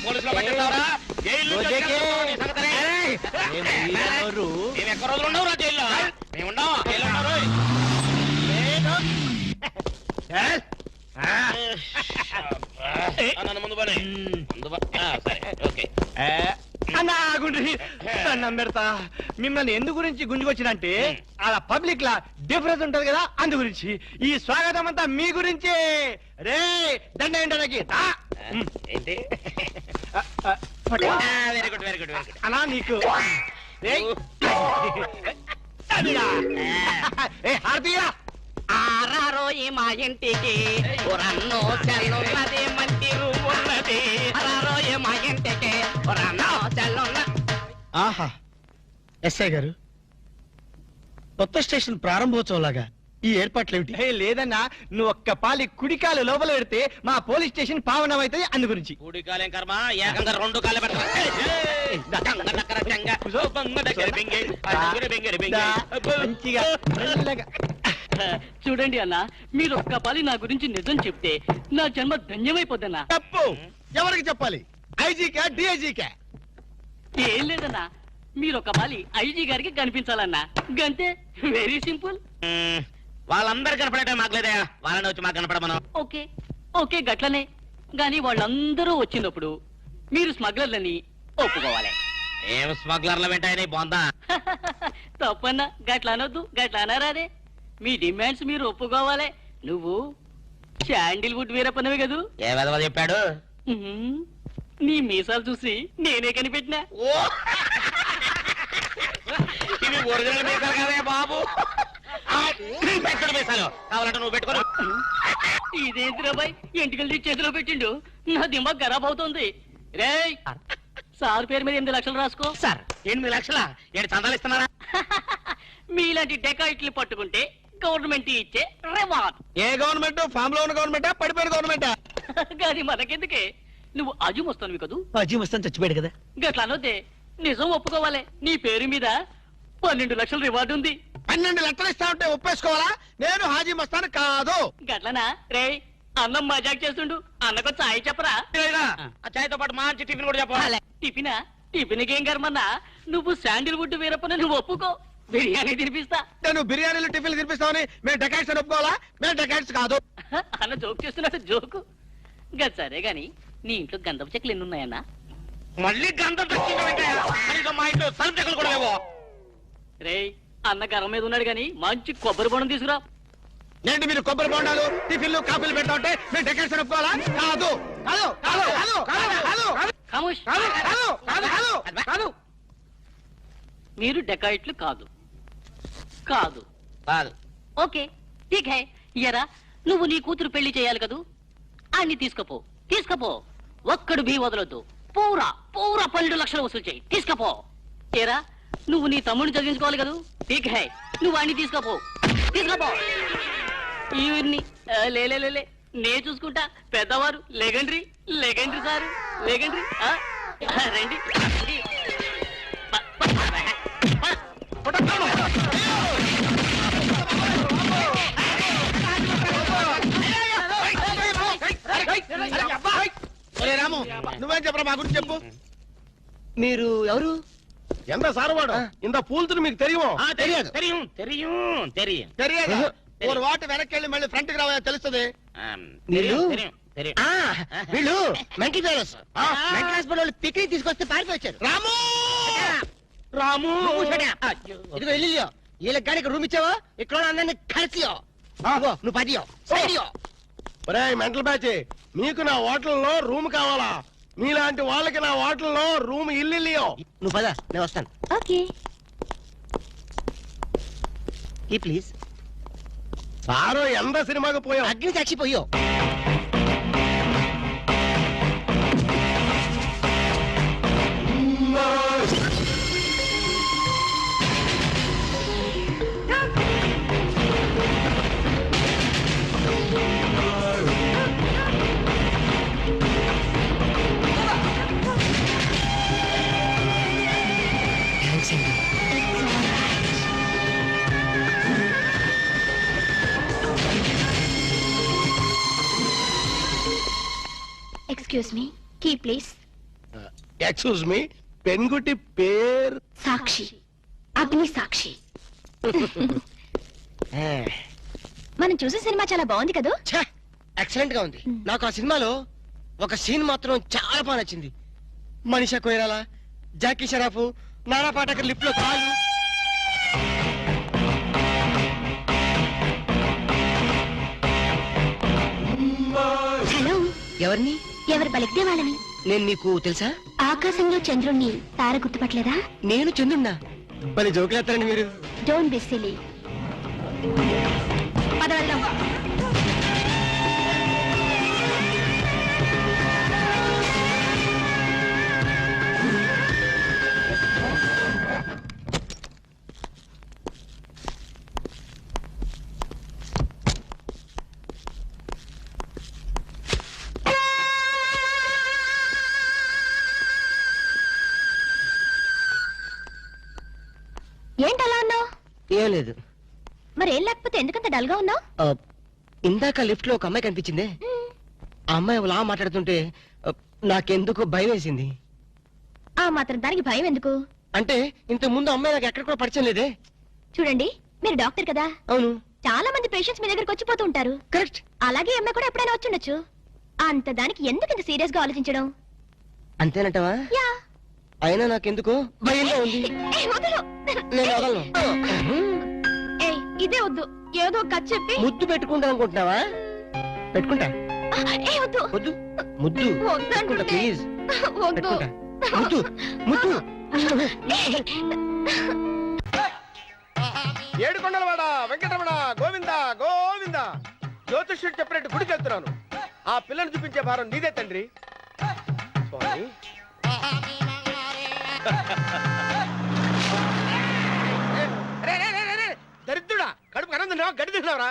పోలీసులో పట్టిస్తావరా? ఎక్కడ రోజులు ఉండవురా జైల్లో? మేము ఉండవు జైల్లో. నన్ను ముందు పని ఓకే దండం పెడతా. మిమ్మల్ని ఎందు గురించి గుంజుకొచ్చినంటే అలా పబ్లిక్ లా డిఫరెన్స్ ఉంటది కదా, అందు గురించి. ఈ స్వాగతం అంతా మీ గురించే. రే దండ ఏంటకి ఏంటి? వెరీ గుడ్ వెరీ గుడ్ అలా నీకు హారతీయ ఆరారోయి మా ఇంటికి రన్నో చల్లున్నది మంచి ఉన్నది. ఆరారోయి మా ఇంటికి రన్నో చల్లున్న. ఆహా ఎస్ఐ గారు, కొత్త స్టేషన్ ప్రారంభోత్సవం లాగా ఈ ఏర్పాట్లు ఏమిటి? లేదన్నా, నువ్వు ఒక్క పాలి కుడికాలు లోపల పెడితే మా పోలీస్ స్టేషన్ పావనం అవుతుంది, అందు గురించి. కుడికాలేం కర్మ, ఏకంగా 2 కాళ్ళు పెడతా. చూడండి అన్న, మీరు ఒక్క పాలి నా గురించి నిజం చెప్తే నా జన్మ ధన్యమైపోద్దన్నా. తప్పు. ఎవరికి చెప్పాలి? ఐజీకా డిఐజీకా? ఏం లేదన్నా, మీరు ఒక పాలి ఐజీ గారికి కనిపించాలన్నా, గంతే. Very simple. వాళ్ళందరూ కనపడటం మాకులేదా? వాళ్ళని వచ్చి మాకు కనపడమను. ఓకే ఓకే గట్లనే. గాని వాళ్ళందరూ వచ్చినప్పుడు మీరు స్మగ్లర్లని ఒప్పుకోవాలి. ఏం స్మగ్లర్ల వెంటాయని బొందా? తప్పన్నా, గట్ల అనొద్దు, గట్ల అనరాదే. మీ డిమాండ్స్ మీరు ఒప్పుకోవాలి. నువ్వు శాండిల్వుడ్ వీరప్పనవి కదూ? ఏ విధవ చెప్పాడు? నీ మీసాలు చూసి నేనే కనిపెట్టినా. ఇవి ఒరిజినల్ మీసాలు కదే బాబు. మీసాలు కావాలంటే నువ్వు పెట్టుకో. ఇదేంటి బాయ్, ఎంటికలు చేతిలో పెట్టిండు. నా దిమ్మ ఖరాబ్ అవుతుంది. రేయ్, సార్ పేరు మీద 8 లక్షలు రాసుకో. సార్ 8 లక్షలా? ఏంటి చందాలు ఇస్తున్నారా? మీలాంటి డెకాయిట్లు పట్టుకుంటే గవర్నమెంట్ ఇచ్చే రివార్డ్. ఏ గవర్నమెంట్? ఫామ్ లో ఉన్న గవర్నమెంటా, పడిపోయిన గవర్నమెంటా? కానీ మనకెందుకే, నువ్వు అజీం వస్తాను కదూ. అజీం వస్తాను చచ్చిపోయాడు కదా. గట్లా అనొద్దే, నిజం ఒప్పుకోవాలి. నీ పేరు మీద 12 లక్షల రివార్డు ఉంది. 12 లక్షలు ఇస్తా ఉంటే ఒప్పేసుకోవాలా? నేను హాజీ మస్తాను కాదు. గట్లనా? రే, అన్నం మజాక్ చేస్తుండు, అన్నకు చాయ్ చెప్పరా? చాయ్తో పాటు మంచి టిఫిన్ కూడా చెప్పాలి. టిఫినా? టిఫిన్కి ఏం కర్మన్నా, నువ్వు శాండిల్వుడ్ వీరప్పని నువ్వు ఒప్పుకో, బిర్యానీ తినిపిస్తా. నేను బిర్యానీలు టిఫిన్లు తినిపిస్తామని మేము డెకాయిట్స్ అని ఒప్పుకోవాలా? మేము డెకాయిట్స్ కాదు. అన్న జోక్ చేస్తున్నాడు, జోకు. గది సరే గాని, నీ ఇంట్లో గంధపు చెక్కలు ఎన్ని ఉన్నాయన్నా? మళ్ళీ గంధం మా ఇంట్లో సరుపు చెక్కలు కూడా లేవో. రే, అన్న గరం మీద ఉన్నాడు గాని మంచి కొబ్బరి బొండం తీసుకురా. ఏంటి మీరు కొబ్బరి బొండాలు టిఫిన్లు కాఫీలు పెడతా ఉంటే మేము డెకాయిట్స్ అని ఒప్పుకోవాలా? కాదు కాదు కాదు కాదు కాదు ఖమోష్. కాదు. మీరు డెకాయిట్లు కాదు. కాదు కాదు. ఓకే ఠీక్ హై. ఎరా, నువ్వు నీ కూతురు పెళ్లి చేయాలి కదూ, అన్ని తీసుకపో. ఒక్కడు బీ వదలొద్దు. పూరా 12 లక్షలు వసూలు చేయి, తీసుకపో. ఏరా, నువ్వు నీ తమ్ముడిని చదివించుకోవాలి కదూ, ఠీక్ హై, నువ్వు అన్ని తీసుకోపో. ఈవిడ్ని లే నే చూసుకుంటా. పెద్దవారు లెగండ్రీ సారు, లెగండ్రీ. రండి. రాము, నువ్వేం చెప్పరా మా గురించి చెప్పు. మీరు ఎవరు? ఎంత సారవాడు ఇంత పూల్తులు మీకు తెలియమో? తెలియదు. ఒక వాటి వెనక్కి వెళ్ళి మళ్ళీ ఫ్రంట్ కి రావాలో తెలుస్తుంది. వీళ్ళు మెంటల్ ఫెలోస్. మెంటల్ హాస్పిటల్ వాళ్ళు పిక్నిక్ తీసుకొస్తే పారిపోయారు. రాము ఇదిగో వెళ్ళియో, వీళ్ళకి కానీ రూమ్ ఇచ్చావో ఇక్కడ అందరినీ కలిసియో. నువ్వు పదియో సైడియో. మెంటల్ బ్యాచ్, మీకు నా హోటల్లో రూమ్ కావాలా? మీలాంటి వాళ్ళకి నా హోటల్లో రూమ్ ఇల్లు. నువ్వు పద, నేను వస్తాను. ఓకే. ఈ ప్లీజ్. సారో ఎంత సినిమాకి పోయావు? అగ్ని సాక్షిపోయో. Excuse me key please. Excuse me పెన్గుటి పేరు సాక్షి, అగ్ని సాక్షి. మనం చూసే సినిమా చాలా బాగుంది కదా. ఎక్సలెంట్ గా ఉంది. నాకు ఆ సినిమాలో ఒక సీన్ మాత్రం చాలా బాగా నచ్చింది. మనీషా కొయిరాలా, జాకీ షరాఫ్, నానా పాటకర్ లిఫ్ట్ లో కాలు. హలో, ఎవరిని? ఎవరు పలికితే వాళ్ళని. నేను నీకు తెలుసా? ఆకాశంలో చంద్రుణ్ణి తార గుర్తుపట్టలేదా? నేను చంద్రున్నా. మరి జోకులేస్తారండి మీరు. Don't be silly. పద వెళ్దాం. ఏంటలా అన్నావు? ఏం లేదు. మరి ఏం లేకపోతే ఎందుకంత డల్ గా ఉన్నావు? ఇందాక లిఫ్ట్ లో ఒక అమ్మాయి కనిపించింది. ఆ అమ్మాయి అలా మాట్లాడుతుంటే నాకెందుకు భయం వేసింది. ఆ మాత్రం దానికి భయం ఎందుకు? అంటే ఇంత ముందు అమ్మాయి నాకు ఎక్కడ కూడా పరిచయం లేదే. చూడండి, మీరు డాక్టర్ కదా. అవును. చాలా మంది పేషెంట్స్ మీ దగ్గరకు వచ్చిపోతూ ఉంటారు. కరెక్ట్. అలాగే అమ్మాయి కూడా ఎప్పుడైనా వచ్చుండొచ్చు. అంత దానికి ఎందుకు ఇంత సీరియస్ గా ఆలోచించడం? అంతేనంటవా? యా. అయినా నాకెందుకు భయంగా ఉంది. ఏయ్, వదలు. నేను వదలను. ఏయ్, ఇదే వద్దు. ఏదో కథ చెప్పి ముద్దు పెట్టుకుంటాను అనుకుంటున్నావా? పెట్టుకుంటా. ఏయ్, వద్దు. వద్దు. ముద్దు వద్దు పెట్టుకుంటా, అంటుంటే. ప్లీజ్. వద్దు. పెట్టుకుంటా. ముద్దు ముద్దు. ఏడుకొండలవాడ వెంకటరమణ గోవింద గోవింద. జ్యోతిష్యుడు చెప్పినట్టు గుడికి వెళ్తున్నాను. ఆ పిల్లను చూపించే భారం నీదే తండ్రి. స్వామి. రే, రే, రే, రే, రే. దరిద్రుడా, కడుపు అన్నం తిన్నావా, గడి తిన్నావరా?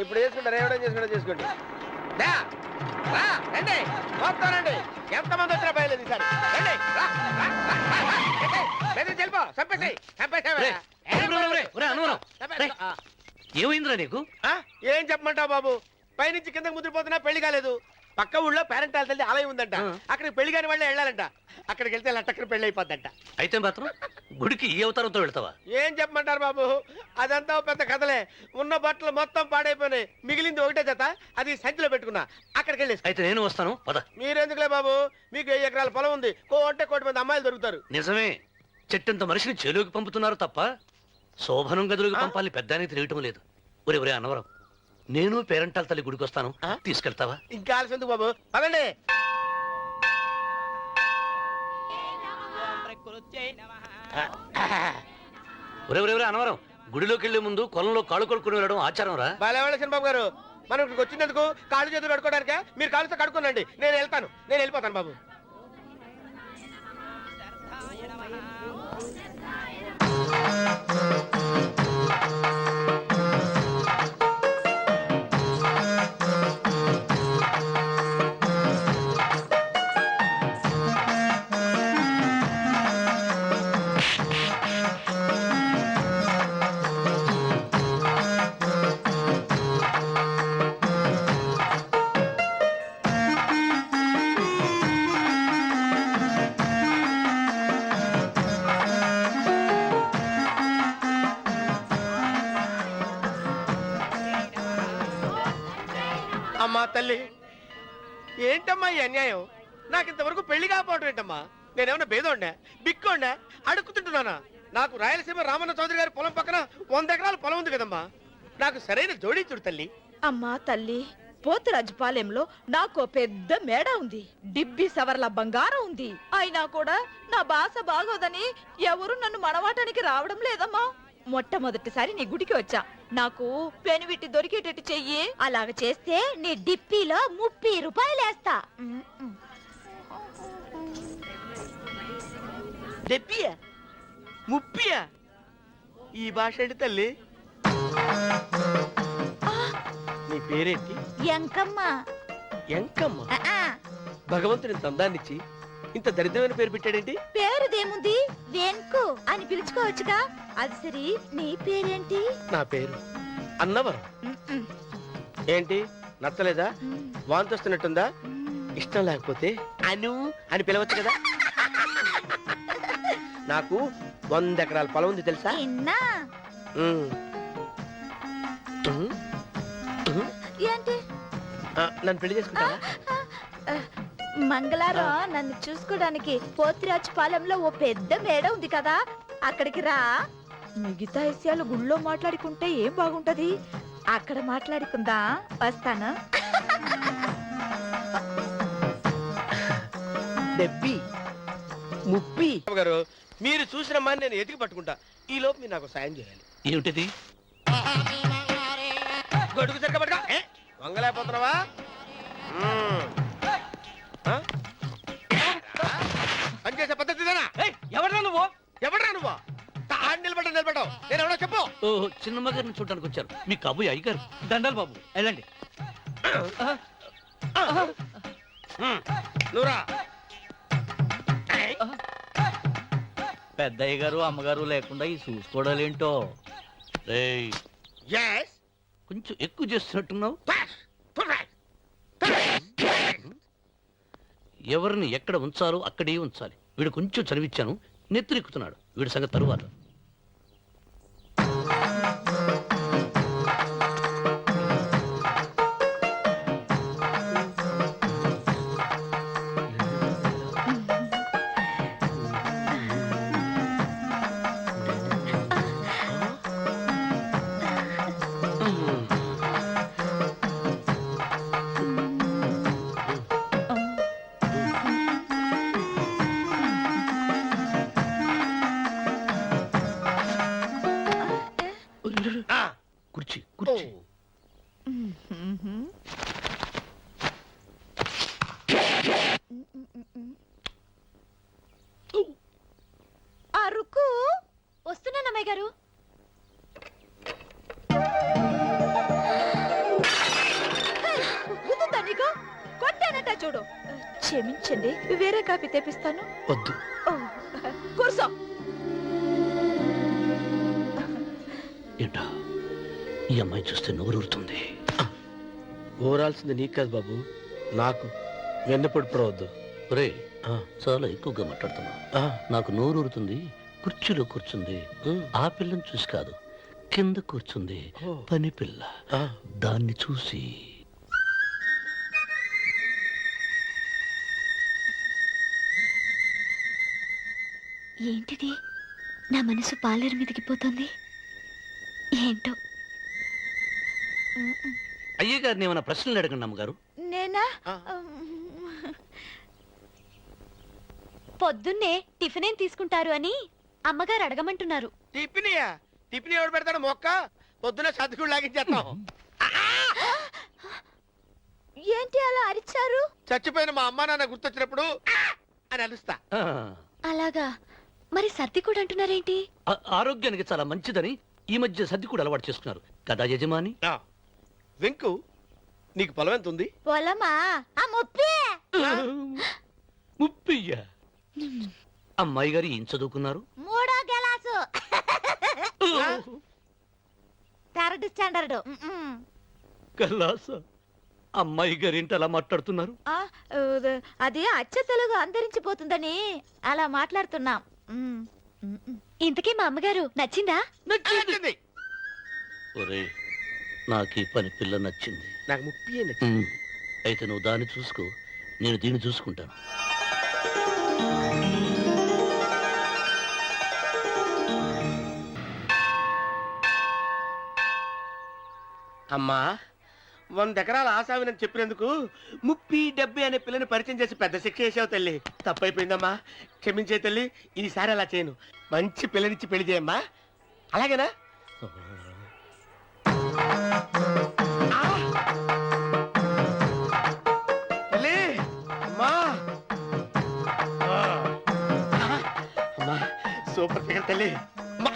ఇప్పుడు చేసుకుంటారు, ఏవడం చేసుకుంటా చేసుకోండి. రా, రా, రండి, మొత్తం రండి. ఎంతమంది వచ్చినా బయలుదేరి ఈసారి. రండి, రా, రా, రా, రా, రా. రండి, మెదడు చెల్పో, చంపేసి, చంపేసావా? ఏమైందిరా నీకు? ఏం చెప్పమంటావు బాబు? పైనుంచి కిందకు ముద్రపోతున్నా పెళ్లి కాలేదు. పక్క ఊళ్ళో పేరెంటాల తల్లి ఆలయం ఉందంట. అక్కడికి పెళ్లి కాని వాళ్ళే వెళ్ళాలంట. అక్కడికి వెళ్తే లట్టక్కన పెళ్లి అయిపోద్దంట. అయితే మాత్రం గుడికి ఈ అవతారంతో వెళ్తావా? ఏం చెప్పమంటారు బాబు? అదంతా ఓ పెద్ద కథలే. ఉన్న బట్టలు మొత్తం పాడైపోయినాయి. మిగిలింది ఒకటే జత, అది సంచిలో పెట్టుకున్నా. అక్కడికి వెళ్ళేసి. అయితే నేను వస్తాను, పద. మీరెందుకులే బాబు, మీకు 1000 ఎకరాల పొలం ఉంది. కోటి మంది అమ్మాయిలు దొరుకుతారు. నిజమే, చెట్టంత మనిషిని చెలువుకి పంపుతున్నారు తప్ప శోభనం గదులకు పంపాలని పెద్దానికి తెలియటం లేదు. ఒరే ఒరే అన్నవరం, నేను పేరంటాల తల్లి గుడికి వస్తాను, తీసుకెళ్తావా? ఇంకా ఆలస్యం ఎందుకు బాబు, పదండి. ఒరే ఒరే ఒరే అన్నవరం, గుడిలోకి వెళ్లే ముందు కొలంలో కాళ్ళు కొడుకుని వెళ్ళడం ఆచారం రా. బాలేవాళ్ళ చంద్రబాబు గారు, మనం ఇక్కడికి వచ్చినందుకు కాళ్ళు చేతులు కడుక్కోవడానికే. మీరు కాళ్ళతో కడుక్కోనండి, నేను వెళ్తాను, నేను వెళ్ళిపోతాను బాబు. అమ్మా తల్లి, ఏంటమ్మా ఈ అన్యాయం? నాకు ఇంతవరకు పెళ్లి కాకపోవటం ఏంటమ్మా? నేనేమన్నా బేదోండా, బిక్కోండా, అడుక్కుతుంటున్నానా? నాకు రాయలసీమ రామన్న చౌదరి గారి పొలం పక్కన 100 ఎకరాల పొలం ఉంది కదమ్మా. నాకు సరైన జోడించుడు తల్లి. అమ్మా తల్లి, పోతురాజుపాలెంలో నాకు పెద్ద మేడ ఉంది, డిబ్బి సవర్ల బంగారం ఉంది. అయినా కూడా నా భాష బాగోదని ఎవరు నన్ను మనవాటానికి రావడం లేదమ్మా. మొట్టమొదటిసారి నీ గుడికి వచ్చా. నాకు పెనువిట్టి దొరికేటట్టు చెయ్యి. అలాగ చేస్తే నీ డిప్పిలో 30 రూపాయలు వేస్తా. డెబ్బియా ముప్పియా ఈ భాష ఏంటి తల్లి? నీ పేరేంటి? ఎంకమ్మ. ఎంకమ్మ. భగవంతుని ఇంత అందాన్నిచ్చి ఇంత దరిద్రమైన పేరు పెట్టాడేంటి? పేరుదేముంది, వెంకు అని పిలుచుకోవచ్చుగా. అది సరి, నీ పేరేంటి? నా పేరు అన్నవరం. ఏంటి నచ్చలేదా? వాంతి వస్తున్నట్టుందా? ఇష్టం లేకపోతే అను అని పిలవచ్చు కదా. నాకు 100 ఎకరాల పొలం ఉంది తెలుసా? ఇన్నా. ఏంటి? నన్ను పెళ్లి చేసుకుంటావా? మంగళారం నన్ను చూసుకోవడానికి పోతిరాజు పాలెంలో ఓ పెద్ద మేడ ఉంది కదా, అక్కడికి రా. మిగతా విషయాలు గుళ్ళో మాట్లాడుకుంటే ఏం బాగుంటది, అక్కడ మాట్లాడుకుందా. వస్తాను. డెబ్బి ముప్పి గారు, మీరు చూసిన నేను ఎతికి పట్టుకుంటా. ఈ లోపు మీరు నాకు సాయం చేయాలి. ఏమిటిది? గొడుగు సరిగ్గా పట్టుకో. వంగలేకపోతున్నావా? పనిచేసే పద్ధతి ఎవరా నువ్వు? ఎవడరా నువ్వు? నిలబడ్డావు. నేను ఎవడో చెప్పు. ఓ చిన్నమ్మ గారిని చూడడానికి వచ్చారు. మీ కాబోయే అయ్యగారు. దండాలు బాబు, వెళ్ళండి. నువ్వురా. పెద్దయ్య గారు అమ్మగారు లేకుండా ఈ చూసుకోవడాలేంటో. రేయ్, Yes. కొంచెం ఎక్కువ చేస్తున్నట్టున్నావు. ఎవరిని ఎక్కడ ఉంచాలో అక్కడే ఉంచాలి. వీడు కొంచెం చదివిచ్చాను, నెత్తిరెక్కుతున్నాడు. వీడి సంగతి తరువాత. కుర్చీ కుర్చీ. అరుకు వస్తున్నాను అమ్మాయి గారు. కొట్టానట చూడు. క్షమించండి, వేరే కాపీ తెప్పిస్తాను. వద్దు. ఓ, కూర్చో. ఏంటా ఈ అమ్మాయి చూస్తే నోరూరుతుంది. ఊరాల్సింది నీకు కాదు బాబు, నాకు. వెన్నపొడి పడవద్దు. ఒరే, చాలా ఎక్కువగా మాట్లాడుతున్నా. నాకు నోరూరుతుంది. కుర్చీలో కూర్చుంది. ఆ పిల్లని చూసి కాదు, కింద కూర్చుంది పని పిల్ల. దాన్ని చూసి ఏంటిది? నా మనసు పాలేరు మీదకి పోతుంది. ఏంటో. అయ్యగారిని ఏమైనా ప్రశ్నలు అడగండి అమ్మగారు. నేనా? పొద్దున్నే టిఫిన్ ఏం తీసుకుంటారు అని అమ్మగారు అడగమంటున్నారు. టిఫినియా? టిఫిన్ ఎవడు పెడతాడు? మొక్క పొద్దున సర్దుకుడు లాగించేస్తాం. ఏంటి అలా అరిచారు? చచ్చిపోయిన మా అమ్మ నాన్న గుర్తొచ్చినప్పుడు అని అలుస్తా. అలాగా? మరి సర్ది కూడా అంటున్నారేంటి? ఆరోగ్యానికి చాలా మంచిదని ఈ మధ్య సర్ది కూడా అలవాటు చేసుకున్నారు కదా యజమాని. వెంకు, నీకు పొలం ఎంత ఉంది? పొలమా? ముప్పయ్యా. అమ్మాయి గారు ఏం చదువుకున్నారు? 3వ గెలాసు. 3rd standard. కల్లాస. అమ్మాయి గారు ఏంటి అలా మాట్లాడుతున్నారు? అది అచ్చ తెలుగు అంతరించిపోతుందని అలా మాట్లాడుతున్నాం. ఇంతకీ మా అమ్మగారు నచ్చిందా? నచ్చింది. ఒరే, నాకు ఈ పని పిల్ల నచ్చింది. నాకు 30 నచ్చింది. అయితే నువ్వు దాన్ని చూసుకో, నేను దీన్ని చూసుకుంటాను. అమ్మా, 100 ఎకరాల ఆసావినని చెప్పినందుకు 30-70 అనే పిల్లని పరిచయం చేసి పెద్ద శిక్ష చేసావు తల్లి. తప్పైపోయిందమ్మా, క్షమించే తల్లి. ఈసారి అలా చేయను. మంచి పిల్లనిచ్చి పెళ్లి చేయమ్మా, అలాగేనా? తల్లి, అమ్మా, అమ్మా, సూపర్ ఫిగర్ తల్లి. అమ్మా!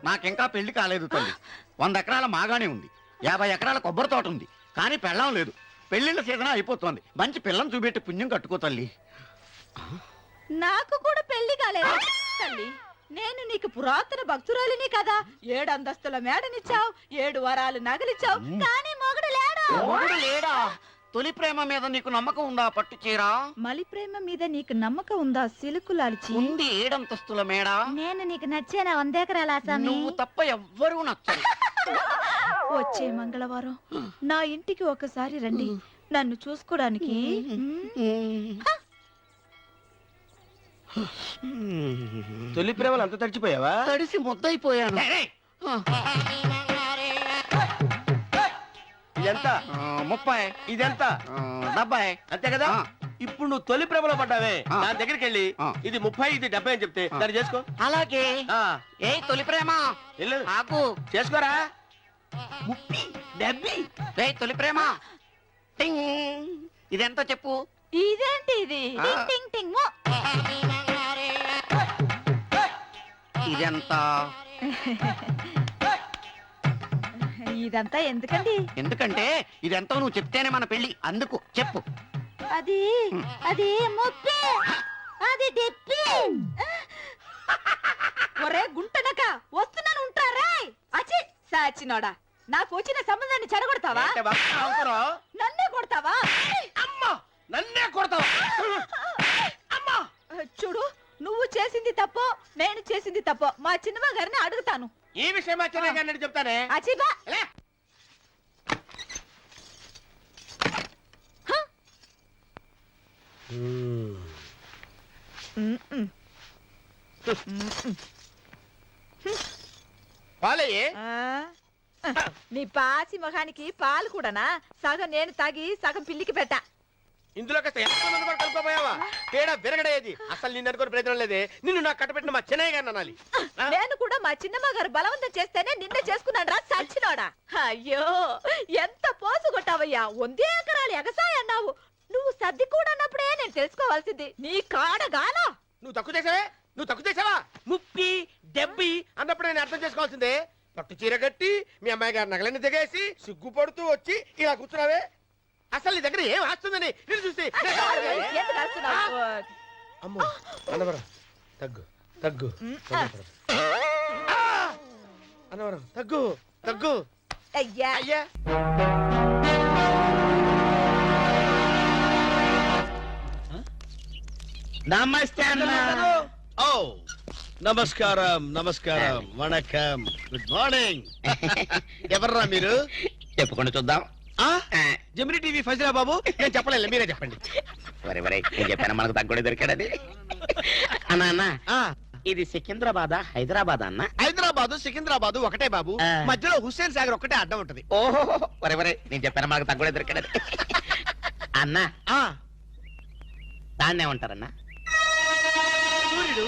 నాకింకా పెళ్లి కాలేదు తల్లి. 100 ఎకరాల మాగానే ఉంది, 50 ఎకరాల కొబ్బరి తోట ఉంది, కానీ పెళ్ళం లేదు. పెళ్లిళ్ళ సీజన్ అయిపోతుంది. మంచి పిల్లని చూపెట్టి పుణ్యం కట్టుకో తల్లి. నాకు కూడా పెళ్లి కాలేదు తల్లి. నేను నీకు పురాతన భక్తురాలిని కదా. 7 అంతస్తుల మేడనిచ్చావు, 7 వరాలు నగలిచ్చావు, కానీ మొగుడు లేడు. మొగుడు లేడా? తొలి ప్రేమ మీద నీకు నమ్మకం ఉందా? పట్టు చీరా మలి ప్రేమ మీద నీకు నమ్మకం ఉందా? సిలుకులాల్చి ఉంది. 7 అంతస్తుల మేడ. నేను నీకు నచ్చేనా? 100 ఎకరాల ఆసామి. నువ్వు తప్ప ఎవ్వరూ నచ్చరు. వచ్చే మంగళవారం నా ఇంటికి ఒకసారి రండి, నన్ను చూసుకోడానికి. తొలి ప్రేమలు అంత తడిచిపోయావా? తడిసి ముద్దయిపోయాను. ఎంత? 30. ఇదెంత? 70. అంతే కదా. ఇప్పుడు నువ్వు తొలి ప్రేమలో పడ్డావే, దాని దగ్గరికి వెళ్ళి ఆ. ఇది 30, ఇది 70 అని చెప్తే దాన్ని చేసుకో. అలాగే. ఆ, ఏ తొలి ప్రేమ వెళ్ళు, ఆకు. చేసుకోరా. 30, 70. ఏ తొలి ప్రేమ టింగ్. ఇదెంత చెప్పు. ఇదేంటి ఇది? ఆ. టింగ్ టింగ్ టింగ్ మో. ఇదెంత? ఇదంతా ఎందుకండి? ఎందుకంటే ఇదెంతో నువ్వు చెప్తేనే మన పెళ్లి. అందుకు చెప్పు. అది అది ముప్పి, అది డెప్పి. ఒరే గుంటనక, వస్తున్నాను ఉంటారా? అచి సాచినోడా, నాకు వచ్చిన సంబంధాన్ని చెడగొడతావా? ఏంటే బాబు అవసరం? నన్నే కొడతావా? అమ్మా, నన్నే కొడతావా? అమ్మా, చూడు, నువ్వు చేసింది తప్పో నేను చేసింది తప్పో మా చిన్నమ్మ గారిని అడుగుతాను. ఈ విషయం మా చెన్నై గారిని చెప్తానే. అచిబా లే. పాలయ్యే. నీ పాచి మొహానికి పాలు కూడానా? సగం నేను తాగి సగం పిల్లికి పెట్టా. ఇందులో కాస్త ఎంతమంది కూడా కలుపుకోపోయావా? తేడా విరగడేది. అసలు నిన్ను అనుకుని ప్రయత్నం లేదే. నిన్ను నాకు కట్టబెట్టిన మా చెన్నై గారిని అనాలి. నేను కూడా మా చిన్నమ్మ గారు బలవంతం చేస్తేనే నిన్నే చేసుకున్నాడు రా సచ్చినోడా. అయ్యో, ఎంత పోసు కొట్టావయ్యా. 100 ఎకరాలు ఎగసాయ అన్నావు. నువ్వు సర్ది కూడా అన్నప్పుడే నేను తెలుసుకోవాల్సింది. నీ కాడగాల. నువ్వు తక్కువ చేసావే, నువ్వు తక్కువ చేసావా? 30, 70 అన్నప్పుడు నేను అర్థం చేసుకోవాల్సిందే. పట్టు చీర కట్టి మీ అమ్మాయి గారి నగలన్నీ దిగేసి సిగ్గుపడుతూ వచ్చి ఇలా కూర్చున్నావే. అసలు నీ దగ్గర ఏం ఆస్తుందని నేను చూసి. ఎందుకు అరుస్తున్నావు? అమ్మో, అన్నవరం తగ్గు తగ్గు. అన్నవరం తగ్గు తగ్గు. అయ్యా అయ్యా, నమస్తే అన్న. ఓ నమస్కారం, నమస్కారం, వణకం, గుడ్ మార్నింగ్. ఎవర్రా మీరు? చెప్పుకొని చూద్దాం. జమిని టీవీ ఫజరా బాబు. నేను చెప్పలేదు, మీరే చెప్పండి. వరే వరే, నేను చెప్పాను మనకు తగ్గుడే దొరికాడది. అన్నా అన్న, ఆ, ఇది సికింద్రాబాద్ హైదరాబాద్ అన్న? హైదరాబాదు సికింద్రాబాదు ఒకటే బాబు. ఆ. మధ్యలో హుస్సేన్ సాగర్ ఒకటే అడ్డం ఉంటది. ఓహో, వరే వరే, నేను చెప్పాను మనకు తగ్గుడే దొరికాడది. అన్న, ఆ, దాన్ని ఏమంటారన్నా? సూర్యుడు.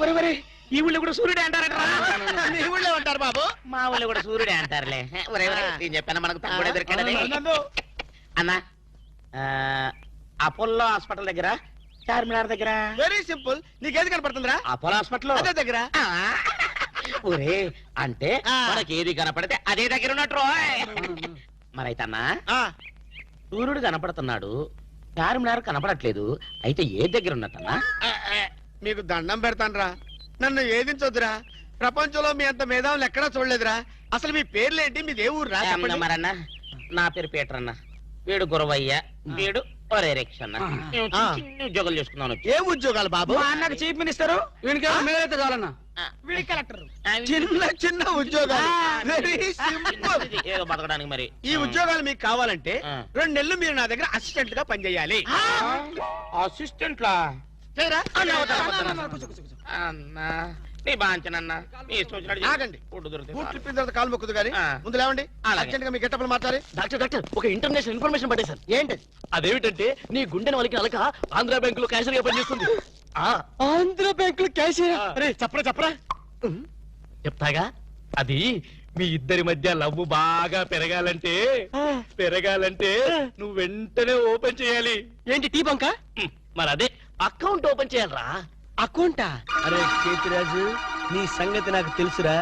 వరే వరే, ఈ ఊళ్ళో కూడా సూర్యుడే అంటారట. మీ ఊళ్ళో ఉంటారు బాబు. మా ఊళ్ళో కూడా సూర్యుడే అంటారులే. వరే వరే, నేను చెప్పాను మనకు తగ్గుడే దొరికాడది. అన్న, అపోలో హాస్పిటల్ దగ్గర, చార్మినార్ దగ్గర. Very simple. నీకేది కనపడుతుందిరా? అపోలో హాస్పిటల్ అదే దగ్గర. ఒరే, అంటే ఆ. మనకి ఏది కనపడితే అదే దగ్గర ఉన్నట్టు. మరైతే అన్నా, ఆ, సూర్యుడు కనపడుతున్నాడు, చార్మినార్ కనపడట్లేదు. అయితే ఏ దగ్గర ఉన్నట్టన్నా? మీకు దండం పెడతానురా, నన్ను ఏదించొద్దురా. ప్రపంచంలో మీ అంత మేధావులు ఎక్కడా చూడలేదురా. అసలు మీ పేర్లేంటి? మీది ఏ ఊరు రా? చెప్పండి. మరన్నా, నా పేరు పీటర్ అన్న, వీడు గురవయ్య, వీడు ఒరే రిక్ష అన్న. మేము చిన్న చిన్న ఉద్యోగాలు చేసుకున్నాను. ఏం ఉద్యోగాలు బాబు? అన్నకు చీఫ్ మినిస్టర్, చిన్న చిన్న ఉద్యోగాలు. Very simple. ఏదో బతకడానికి మరి. ఈ ఉద్యోగాలు మీకు కావాలంటే ఆ. 2 నెలలు మీరు నా దగ్గర అసిస్టెంట్ గా పనిచేయాలి. అసిస్టెంట్ లా? చేయరా అన్నా నీ బాంచనన్నా నీ ఇష్టం వచ్చినట్టు చేయి. ఆగండి. ఫుడ్ దొరికితే బూట్ చాలు. క్లిప్పిన తర్వాత కాలు మొక్కుదు కానీ ఆ. ముందు లేవండి అలాగే. అర్జెంట్ గా మీ గెట్టపలు మార్చాలి. డాక్టర్ ఒక ఇంటర్నేషనల్ ఇన్ఫర్మేషన్ పట్టేశాను. ఏంటది? అదేమిటంటే నీ గుండెని వాళ్ళకి అలక ఆంధ్ర బ్యాంక్ లో క్యాషియర్ గా పనిచేస్తుంది. ఆంధ్ర బ్యాంకులో క్యాషియర్. అరే చెప్పరా చెప్తాగా, అది మీ ఇద్దరి మధ్య లవ్ బాగా పెరగాలంటే నువ్వు వెంటనే ఓపెన్ చేయాలి. ఏంటి టీ బంకా? మరి అదే అకౌంట్ ఓపెన్ చేయాలరా. అకౌంటా? అరే కేతిరాజు, నీ సంగతి నాకు తెలుసురా.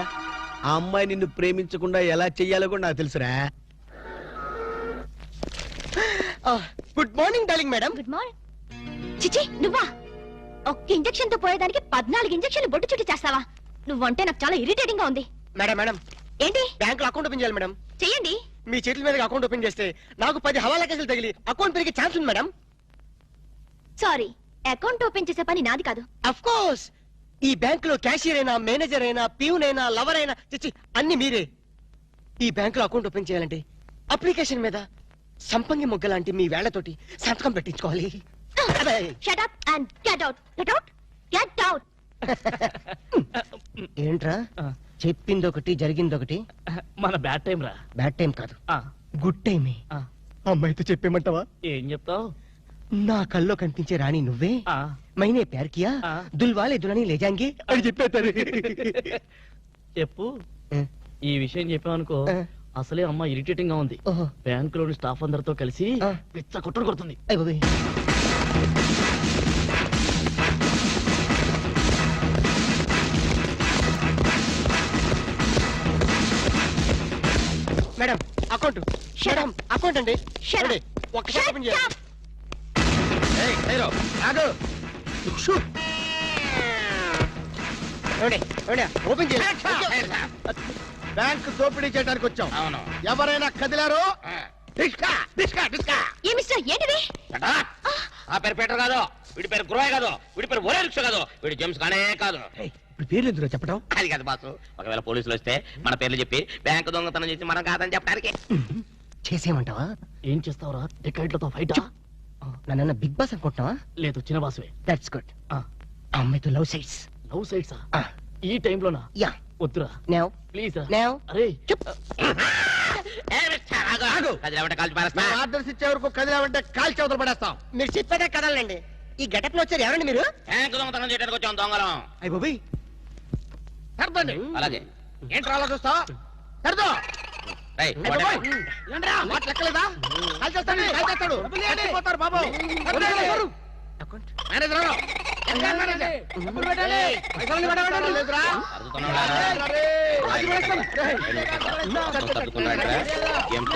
ఆ అమ్మాయి నిన్ను ప్రేమించకుండా ఎలా చెయ్యాలో కూడా నాకు తెలుసురా. Good morning darling madam. Good morning. చిచి నువ్వా? ఒక్క ఇంజెక్షన్ తో పోయేదానికి 14 ఇంజెక్షన్లు బొట్టు చుట్టి చేస్తావా? నువ్వంటే నాకు చాలా ఇరిటేటింగ్ గా ఉంది. మేడం ఏంటి? బ్యాంక్ లో అకౌంట్ ఓపెన్ చేయాలి మేడం. చెయ్యండి. మీ చేతుల మీద అకౌంట్ ఓపెన్ చేస్తే నాకు 10 హవాలా కేసులు తగిలి అకౌంట్ పెరిగే ఛాన్స్ ఉంది మేడం. సారీ, అకౌంట్ ఓపెన్ చేసే పని నాది కాదు. అఫ్ కోర్స్ ఈ బ్యాంక్ లో క్యాషియర్ అయినా మేనేజర్ అయినా ప్యూన్ అయినా లవర్ అయినా చిచ్చి అన్ని మీరే. ఈ బ్యాంక్ లో అకౌంట్ ఓపెన్ చేయాలంటే అప్లికేషన్ మీద సంపంగి మొగ్గ లాంటి మీ వేళ్లతోటి సంతకం పెట్టించుకోవాలి. అదే. Shut up and get out. Get out. Get out. ఏంట్రా చెప్పింది ఒకటి జరిగింది ఒకటి? మన బ్యాడ్ టైం రా. బ్యాడ్ టైం కాదు, గుడ్ టైమే. అమ్మాయితో చెప్పేమంటావా? ఏం చెప్తావు? నా కల్లో కనిపించే రాణి నువ్వే, మైనే ప్యార్ కియా, దుల్వాలే దులని లేజాంగి అని చెప్పేస్తారు. చెప్పు. ఈ విషయం చెప్పావనుకో, అసలే అమ్మ ఇరిటేటింగ్ గా ఉంది. ఓహో. బ్యాంక్ లోని స్టాఫ్ అందరితో కలిసి పిచ్చ కొట్టుడు కొడుతుంది. అయ్ బాబోయ్. Madam account. మేడం అకౌంట్ అండి. Shut up. చూడండి, ఒక్కసారి Shut ఓపెన్ చేయాలి. up. చూడండి, చూడండి, ఓపెన్ చేయాలి. బ్యాంక్ దోపిడీ చేయడానికి వచ్చాం. అవును. ఎవరైనా కదిలారో డిస్కా డిస్కా డిస్కా. ఏ మిస్టర్ ఏంటిది? ఆ పేరు పీటర్ కాదు, వీడి పేరు గురవయ్య కాదు, వీడి పేరు ఒరే రిక్ష కాదు, వీడి జేమ్స్ కానే కాదు. ఇప్పుడు పేర్లు ఎందుకు చెప్పడం? అది కాదు బాసు, ఒకవేళ పోలీసులు వస్తే మన పేర్లు చెప్పి బ్యాంకు దొంగతనం చేసి మనం కాదని చెప్పడానికి. చేసేయమంటావా? ఏం చేస్తావురా? టికెట్లతో ఫైట్? నన్న బిగ్ బాస్ అనుకుంటున్నావా? లేదు, చిన్న బాసువే. That's good. అమ్మాయితో లవ్ సైడ్స్. లవ్ సైడ్సా? ఈ టైంలోనా? యా. వద్దురా నౌ ప్లీజ్. నౌ అరే కదిలేమంటే కాల్చి పారేస్తా. ఆర్డర్స్ ఇచ్చే వరకు కదిలామంటే కాల్చి అవతల పడేస్తాం. మీరు చెప్పేదే కదలండి. ఈ గెటప్ లో వచ్చారు ఎవరండి మీరు? బ్యాంకు దొంగతనం చేయడానికి వచ్చాం దొంగలం. అయ్య బాబోయ్. సర్దండి. అలాగే ఏంట్రా అలా చూస్తా? సర్దో. రేయ్, అయ్ వాడే- బాబోయ్. ఏంట్రా మాట లెక్కలేదా? కాల్చేస్తాడు, కాల్చేస్తాడు. చచ్చిపోతారు బాబు. వదిలేయండి. అకౌంట్. మేనేజర్ ఎవరు? ఎక్కడ మేనేజర్? డబ్బులు పెట్టండి. పైసలు పెట్టండి. లేదురా? సర్దుతున్నావురా? రే, అది వేస్తాం. రే. సర్దుకున్నాడురా? James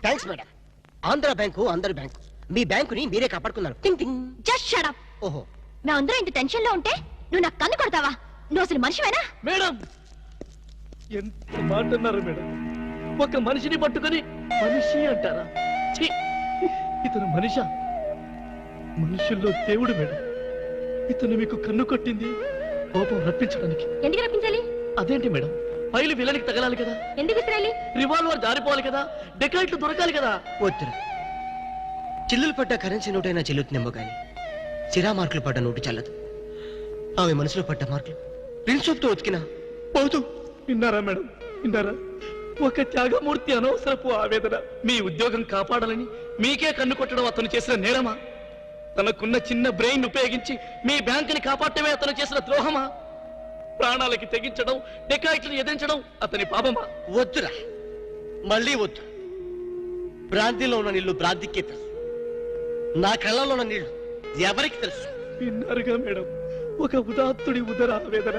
thanks madam. Andhra bank అందరి బ్యాంకు. మీ బ్యాంకుని మీరే కాపాడుకున్నారు. టింగ్ టింగ్. Just shut up. ఓహో. మేమందరం ఇంత టెన్షన్ లో ఉంటే నువ్వు నాకు కన్ను కొడతావా? నువ్వు అసలు మనిషివేనా? మేడం, ఎంత మాట అన్నారు మేడం. ఒక మనిషిని పట్టుకొని మనిషి అంటారా? ఛీ! ఇతను మనిషా? మనుషుల్లో దేవుడు మేడం. ఇతను మీకు కన్ను కొట్టింది కోపం రప్పించడానికి. ఎందుకు రప్పించాలి? అదేంటి మేడం, ఫైలు విలనికి తగలాలి కదా, ఎందుకు ఇస్రాయలి? రివాల్వర్ జారిపోవాలి కదా, డెకాయిట్లు దొరకాలి కదా. వద్దురు. చిల్లులు పడ్డ కరెన్సీ నోటైనా చెల్లుతుందేమో గాని సిరా మార్కులు పడ్డ నోటు చల్లదు. ఆమె మనసులో పడ్డ మార్కులు ప్రిన్సోప్ తో ఉతికినా పోతూ. విన్నారా మేడం, విన్నారా? ఒక త్యాగమూర్తి అనవసరపు ఆవేదన. మీ ఉద్యోగం కాపాడాలని మీకే కన్ను కొట్టడం అతను చేసిన నేరమా? తనకున్న చిన్న బ్రెయిన్ ఉపయోగించి మీ బ్యాంకుని కాపాడటమే అతను చేసిన ద్రోహమా? ప్రాణాలకి తెగించడం, డెకాయిట్లను ఎదిరించడం అతని పాపమా? వద్దురా, మళ్ళీ వద్దు. భ్రాంతిలో ఉన్న నీళ్లు భ్రాంతికే తెలుసు. నా కళ్ళలో ఉన్న నీళ్లు ఎవరికి తెలుసు? విన్నారుగా మేడం, ఒక ఉదాత్తుడి ఉదర ఆవేదన.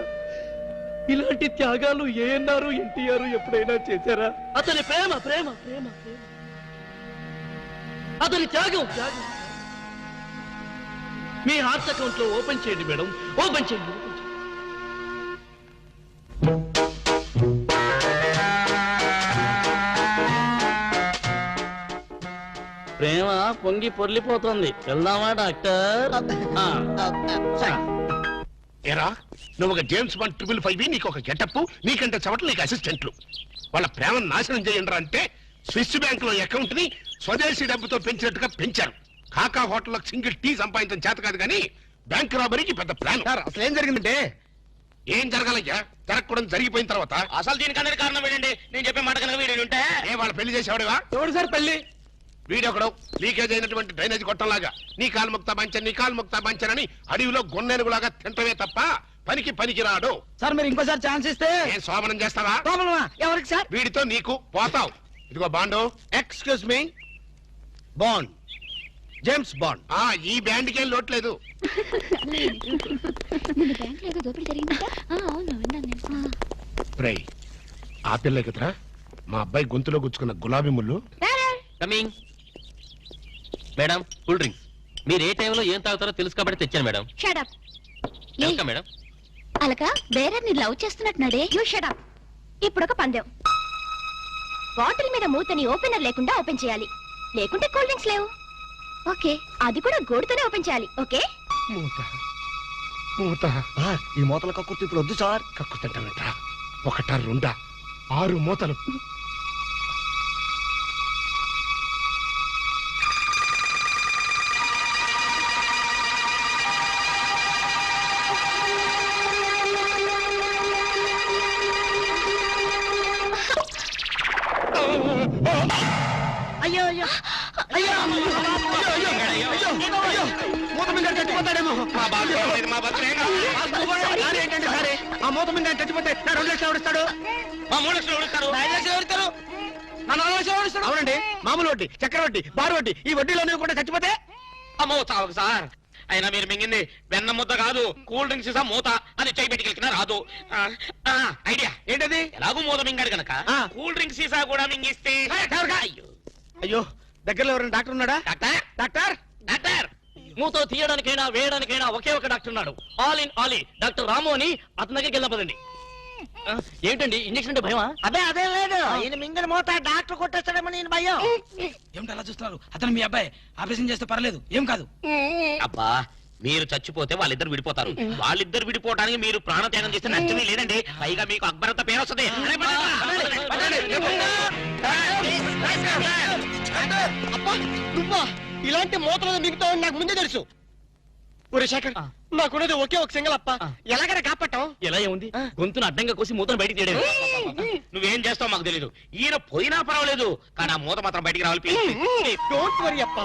ఇలాంటి త్యాగాలు ఏఎన్ఆర్ ఎన్టీఆర్ ఎప్పుడైనా చేశారా? అతని ప్రేమ ప్రేమ ప్రేమ ప్రేమ, అతని త్యాగం త్యాగం. మీ హార్ట్ అకౌంట్ లో ఓపెన్ చేయండి మేడం, ఓపెన్ చేయండి, ఓపెన్ చేయండి. ప్రేమ పొంగి పొర్లిపోతుంది. వెళ్దామా డాక్టర్? ఏరా, నువ్వు ఒక జేమ్స్ బాండ్ 555, నీకు ఒక గెటప్, నీకంటే చవట్లు నీకు అసిస్టెంట్లు. వాళ్ళ ప్రేమను నాశనం చేయండి అంటే స్విస్ బ్యాంక్ లో అకౌంట్ ని స్వదేశీ డబ్బుతో పెంచినట్టుగా పెంచారు. కాకా హోటల్లో సింగిల్ టీ సంపాదించడం చేత కాదు కానీ బ్యాంక్ రాబరీకి పెద్ద ప్లాన్. సార్ అసలు ఏం జరిగిందంటే ఏం జరగాలయ్యా? జరగకూడదు జరిగిపోయిన తర్వాత అసలు దీనికన్నా కారణం ఏంటండి? నేను చెప్పే మాట కనుక వీడు ఉంటే ఏ వాళ్ళ పెళ్లి చేసేవాడుగా? ఎవడు సార్ పెళ్లి? వీడొకడు లీకేజ్ అయినటువంటి డ్రైనేజ్ గొట్టంలాగా నీ కాలు ముక్తా పంచర్ నీ కాలు ముక్తా పంచర్ అని అడవిలో గొన్నెనుగులాగా తింటమే తప్ప పనికి రాడు. సార్ మీరు ఇంకోసారి ఛాన్స్ ఇస్తే ఏం శోభనం చేస్తావా? ప్రాబ్లమా? ఎవరికి సార్? వీడితో నీకు పోతావు. ఇదిగో bond. Excuse me, bond, James bond. ఈ బ్యాండ్కి ఏం లోట్లేదు. నిన్న బ్యాంక్ ఏదో దోపిడీ జరిగిందంట. అవును విన్నాను నేను. రై ఆ పిల్ల కదరా మా అబ్బాయి గొంతులో గుచ్చుకున్న గులాబీ ముళ్ళు. Coming madam, cool drinks. మీరు ఏ టైంలో ఏం తాగుతారో తెలుసు కాబట్టి తెచ్చాను madam. Shut up. Welcome madam. అలక వేరే ని లవ్ చేస్తున్నట్టున్నాడే. You shut up. ఇప్పుడు ఒక పందెం. బాటిల్ మీద మూతని ఓపెనర్ లేకుండా ఓపెన్ చేయాలి, లేకుంటే కూల్ డ్రింక్స్ లేవు. ఓకే, అది కూడా గోడుతోనే ఓపెన్ చేయాలి. ఓకే? మూత ఈ మూతల కక్కుర్తి ఇప్పుడు వద్దు సార్. కక్కుతంటావేంట్రా? ఒకటా రెండా 6 మూతలు. అయ్యో అయ్యో అయ్యో మూత మీద చచ్చిపోతాడేమో. ఏంటంటే సరే ఆ మూత మీద చచ్చిపోతే 2 లక్షలు ఎవరిస్తాడు? 3 లక్షలు ఎవరిస్తారు? 5 లక్షలు ఎవరిస్తారు? 4 లక్షలు ఎవరిస్తాడు? అవునండి, మామూలు వడ్డీ, చక్కెర వడ్డీ, బారు వడ్డీ, ఈ వడ్డీలోనే కూడా చచ్చిపోతే అమ్మో చావు సార్. అయినా మీరు మింగింది వెన్న ముద్ద కాదు, కూల్ డ్రింక్స్ సీసా మూత. అది చేయి పెట్టుకెళ్ళినా రాదు. ఐడియా ఏంటది? ఎలాగూ మూత మింగాడు గనక ఆ. కూల్ డ్రింక్స్ సీసా కూడా మింగిస్తే. అయ్యో అయ్యో, దగ్గరలో ఎవరైనా డాక్టర్ ఉన్నాడా? డాక్టర్, డాక్టర్ డాక్టర్, మూతో తీయడానికైనా వేయడానికైనా ఒకే ఒక డాక్టర్ ఉన్నాడు. ఆల్ ఇన్ ఆల్ డాక్టర్ రాము అని అతని దగ్గరికి వెళ్దాం పదండి. ఏంటండి ఇంజక్షన్ అంటే భయమా? అదే లేదు, ఈయన మింగిన మూత డాక్టర్ కొట్టేస్తాడేమో నేను భయం. ఏమిటి అలా చూస్తున్నారు? అతను మీ అబ్బాయి, ఆపరేషన్ చేస్తే పర్లేదు, ఏం కాదు. అబ్బా, మీరు చచ్చిపోతే వాళ్ళిద్దరు విడిపోతారు. వాళ్ళిద్దరు విడిపోవడానికి మీరు ప్రాణత్యాగం చేస్తే నచ్చమే లేదండి. పైగా మీకు అక్బరంత పేరు వస్తుంది. అబ్బా నువ్వా? ఇలాంటి మూతలు మిగతావని నాకు ముందే తెలుసు. ఒరే శేఖర్, నాకున్నది ఒకే ఒక సింగల్ అప్ప, ఎలాగైనా కాపాటం. ఎలా ఏముంది, గొంతును అడ్డంగా కోసి మూతను బయటికి తీయలేదు. నువ్వేం చేస్తావు మాకు తెలీదు. ఈయన పోయినా పర్వాలేదు, కానీ ఆ మూత మాత్రం బయటికి రావాలి. డోంట్ వరీ అప్ప,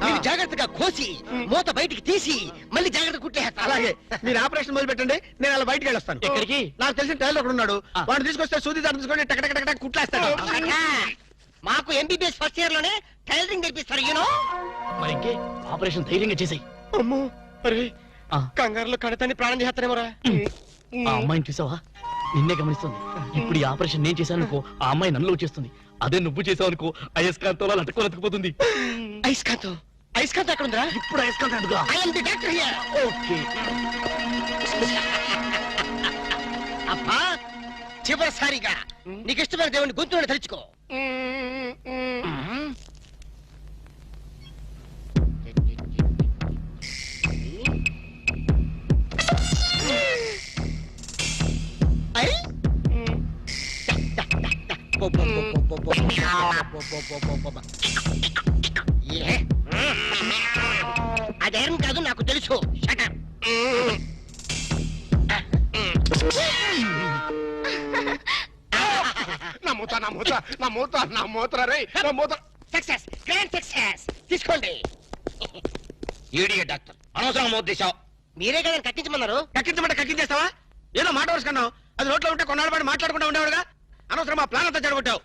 నేను జాగ్రత్తగా కోసి మూత బయటికి తీసి మళ్ళీ జాగ్రత్త కుట్టేస్తా. అలాగే, మీరు ఆపరేషన్ మొదలు పెట్టండి, నేను అలా బయటికి వెళ్ళొస్తాను. ఎక్కడికి? నాకు తెలిసిన టైలర్ ఒకడు ఉన్నాడు, వాడు తీసుకొస్తే సూది దాన్ని తీసుకొని టక్ టక్ టక్ టక్ కుట్లేస్తాడు. మాకు ఎంబీబీఎస్ ఫస్ట్ ఇయర్ లోనే టైలరింగ్ నేర్పిస్తారు. యూనో. మరి ఇంకే ఆపరేషన్ ధైర్యంగా చేసాయి. అమ్మో, అరే కంగారులో కడతాన్ని ప్రాణం చేస్తారేమోరా. ఆ అమ్మాయిని చూసావా? నిన్నే గమనిస్తుంది. ఇప్పుడు ఈ ఆపరేషన్ నేను చేశాను అనుకో, ఆ అమ్మాయి నన్ను వచ్చేస్తుంది. అదే నువ్వు చేసావు అనుకో, అయస్కాంతంలో లట్టుకొని అతుకుపోతుంది. ఐస్కాంతం ఐస్కాంతం ఎక్కడ ఉందిరా? ఇప్పుడు అయస్కాంతం అడుగుగా. I am the doctor here. Okay. అబ్బా, చివరిసారిగా నీకు ఇష్టమైన దేవుని గొంతులను తలుచుకో. ఐ? ఏ? అదేం కాదు, నాకు తెలుసు. Shut up. నా మూత నా మూత నా మూత నా మూత రే నా మూత. Success, grand success. తీసుకోండి. ఈడియట్ డాక్టర్, అనవసరంగా మూత తీసావు. మీరే కదా కట్టించమన్నారు. కక్కించమంటే కక్కించేస్తావా? ఏదో మాట వరుసుకున్నావు, అది నోట్లో ఉంటే కొన్నాళ్ళ పాటు మాట్లాడుకుంటూ ఉండేవాడుగా. అనవసరం మా ప్లాన్ అంతా చెడగొట్టావు.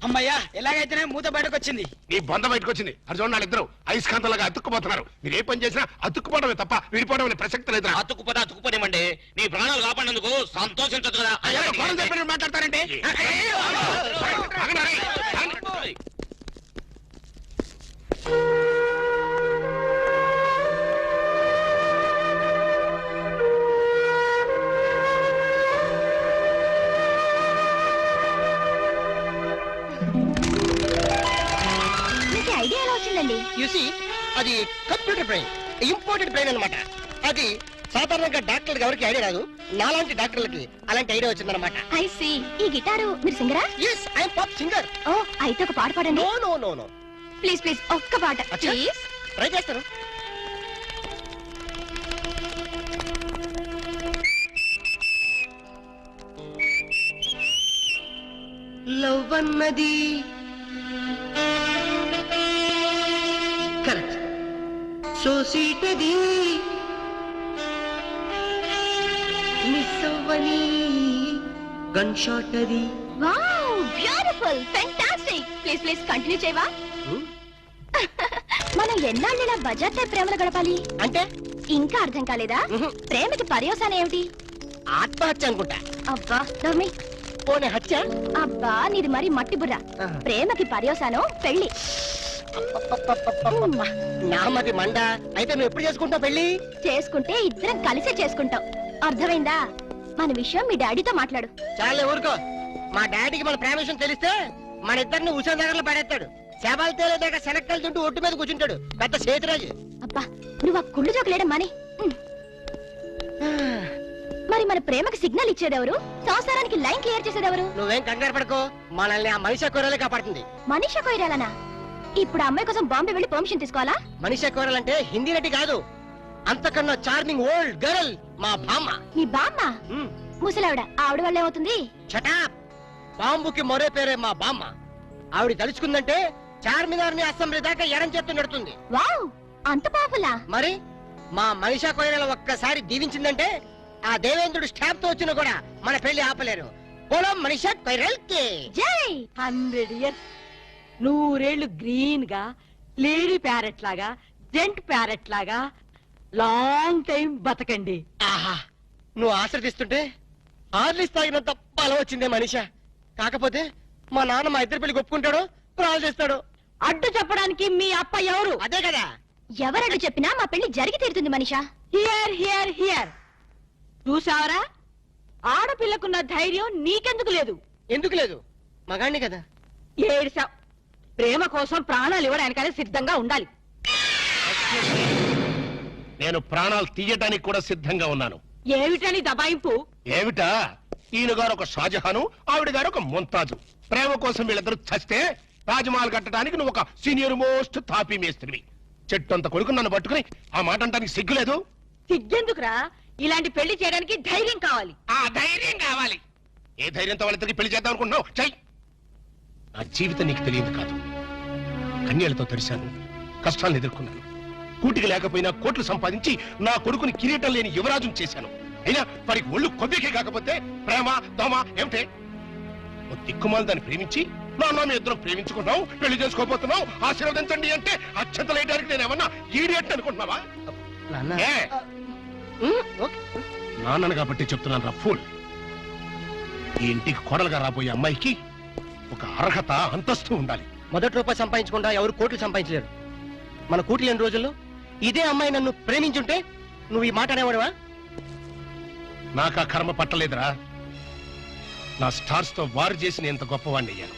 అమ్మయ్యా, ఎలాగైతేనే మూత బయటకు వచ్చింది. నీ బొంద బయటకు వచ్చింది. అది చూడండి, వాళ్ళిద్దరు అయస్కాంతంలాగా అతుక్కుపోతున్నారు. మీరు ఏ పని చేసినా అతుక్కుపోవడమే తప్ప విడిపోవడం అనే ప్రసక్తి లేదు. అతుక్కుపోతే అతుక్కుపోనేమండి, నీ ప్రాణాలు కాపాడినందుకు సంతోషించదు కదా. మాట్లాడతారంటే మీకు ఐడియా ఎలా వచ్చిందండి? యూసి, అది కంప్యూటర్ బ్రెయిన్, ఇంపోర్టెడ్ బ్రెయిన్ అన్నమాట. అది సాధారణంగా డాక్టర్లకు ఎవరికి ఐడియా రాదు, నాలాంటి డాక్టర్లకి అలాంటి ఐడియా వచ్చిందన్నమాట. I see. ఈ గిటారు మీరు సింగరా? Yes, I'm pop singer. Oh అయితే ఒక పాట పాడండి. No no no no, please please ఒక్క పాట అచ్చా. ప్లీజ్. ట్రై చేస్తాను. లవ్ అన్నది కరెక్ట్, సో సీటది మిస్ అవ్వని గన్ షాట్ అది. Wow beautiful fantastic. Please please continue చేయవా? మనం ఎన్నాళ్ళు ఇలా బజార్ టైప్ ప్రేమలు గడపాలి? అంటే ఇంకా అర్థం కాలేదా? ప్రేమకి పర్యవసానం ఏమిటి? ఆత్మహత్య అనుకుంటా. అబ్బా నవ్మి. పోనీ హత్య? అబ్బా నీది మరి మట్టి బుర్ర. ప్రేమకి పర్యవసానం పెళ్లి. నామది మండ. అయితే నువ్వు ఎప్పుడు చేసుకుంటావు పెళ్లి? చేసుకుంటే ఇద్దరం కలిసే చేసుకుంటాం. అర్థమైందా? మన విషయం మీ డాడీతో మాట్లాడు. చాలే ఊరుకో. మా డాడీకి మన ప్రేమ విషయం తెలిస్తే మన ఇద్దరిని ఉషా నగర్లో పడేస్తాడు. శవాలు తేలేదాకా శనక్కలు తింటూ ఒట్టు మీద కూర్చుంటాడు పెద్ద సేతురాజు. అబ్బా నువ్వు ఆ కుళ్ళు జోకులేయడం మాని. మరి మన ప్రేమకి సిగ్నల్ ఇచ్చేదెవరు? సంసారానికి లైన్ క్లియర్ చేసేదెవరు? నువ్వేం కంగారు పడుకో, మనల్ని ఆ మనిషి కూరలే కాపాడుతుంది. మనీషా కొయిరాలనా? ఇప్పుడు ఆ అమ్మాయి కోసం బాంబే వెళ్ళి పర్మిషన్ తీసుకోవాలా? మనిషి కూరలంటే హిందీ నటి కాదు, అంతకన్నా చార్మింగ్ ఓల్డ్ గర్ల్ మా బామ్మ. మీ బామ్మ? ముసలావిడ. ఆవిడ వల్ల ఏమవుతుంది? చటాప్. బాంబుకి మరో పేరే మా బామ్మ. ఆవిడ తలుచుకుందంటే చార్మినార్ ని అసెంబ్లీ దాకా ఎడం చేత్తు నడుతుంది. వావ్ అంత పాపులా? మరి మా మనిషా కొయిరాల ఒక్కసారి దీవించిందంటే ఆ దేవేంద్రుడు స్టాప్ తో వచ్చినా కూడా మన పెళ్లి ఆపలేరు. పొలం మనిషా కొయిరల్ కి జై. 100 ఇయర్స్, 100 ఏళ్ళు గ్రీన్ గా, లేడీ ప్యారెట్ లాగా, జెంట్ ప్యారెట్ లాగా లాంగ్ టైం బతకండి. ఆహా, నువ్వు ఆశ్రదిస్తుంటే ఆర్లిస్ తాగినంత బలం వచ్చిందే మనిషా. కాకపోతే మా నాన్న మా ఇద్దరు పెళ్లి ఒప్పుకుంటాడో ప్రాణాలు చేస్తాడు. అడ్డు చెప్పడానికి మీ అప్ప ఎవరు? అదే కదా. ఎవరడ్డు చెప్పినా మా పెళ్లి జరిగి తీరుతుంది మనిషా. Hear hear hear. చూసావరా, ఆడపిల్లకున్న ధైర్యం నీకెందుకు లేదు? ఎందుకు లేదు? మగాణ్ణి కదా. ఏడ్చావ్. ప్రేమ కోసం ప్రాణాలు ఇవ్వడానికనే సిద్ధంగా ఉండాలి. నేను ప్రాణాలు తీయటానికి కూడా సిద్ధంగా ఉన్నాను. ఏమిటని దబాయింపు? ఏమిటా? ఈయన గారు ఒక షాజహాను, ఆవిడ గారు ఒక ముంతాజు. ప్రేమ కోసం వీళ్ళిద్దరు చస్తే తాజ్మహల్ కట్టడానికి నువ్వు ఒక సీనియర్ మోస్ట్ తాపీ మేస్త్రివి. చెట్టు అంత కొడుకు నన్ను పట్టుకుని ఆ మాట అంటానికి సిగ్గులేదు? సిగ్గెందుకురా? ఇలాంటి పెళ్లి చేయడానికి ధైర్యం కావాలి. ఆ ధైర్యం కావాలి. ఏ ధైర్యంతో వాళ్ళిద్దరికి పెళ్లి చేద్దాం అనుకుంటున్నావు? చెయ్యి. నా జీవితం నీకు తెలియదు కాదు. కన్యలతో తడిశాను, కష్టాలను ఎదుర్కొన్నాను. కూటికి లేకపోయినా కోట్లు సంపాదించి నా కొడుకుని కిరీటం లేని యువరాజును చేశాను. అయినా వారికి ఒళ్ళు కొద్దికే కాకపోతే ప్రేమ దోమ ఏమిటే? ఓ దిక్కుమాల దాన్ని ప్రేమించి నాన్న మీ ఇద్దరం ప్రేమించుకున్నావు, పెళ్లి చేసుకోబోతున్నావు, ఆశీర్వదించండి అంటే అక్షంతలేయడానికి నేను ఏమన్నా ఈడియట్ అనుకుంటున్నావా? ఏ? నాన్నను కాబట్టి చెప్తున్నాను రా ఫూల్. ఈ ఇంటికి కోడలుగా రాబోయే అమ్మాయికి ఒక అర్హత అంతస్తు ఉండాలి. మొదటి రూపాయి సంపాదించకుండా ఎవరు కోట్లు సంపాదించలేరు. మన కూటి లేని రోజుల్లో ఇదే అమ్మాయి నన్ను ప్రేమించుంటే నువ్వు ఈ మాట అనేవాడువా? నాకు ఆ కర్మ పట్టలేదురా. నా స్టార్స్ తో వారు చేసి నేను ఇంత గొప్పవాణ్ణి అయ్యాను.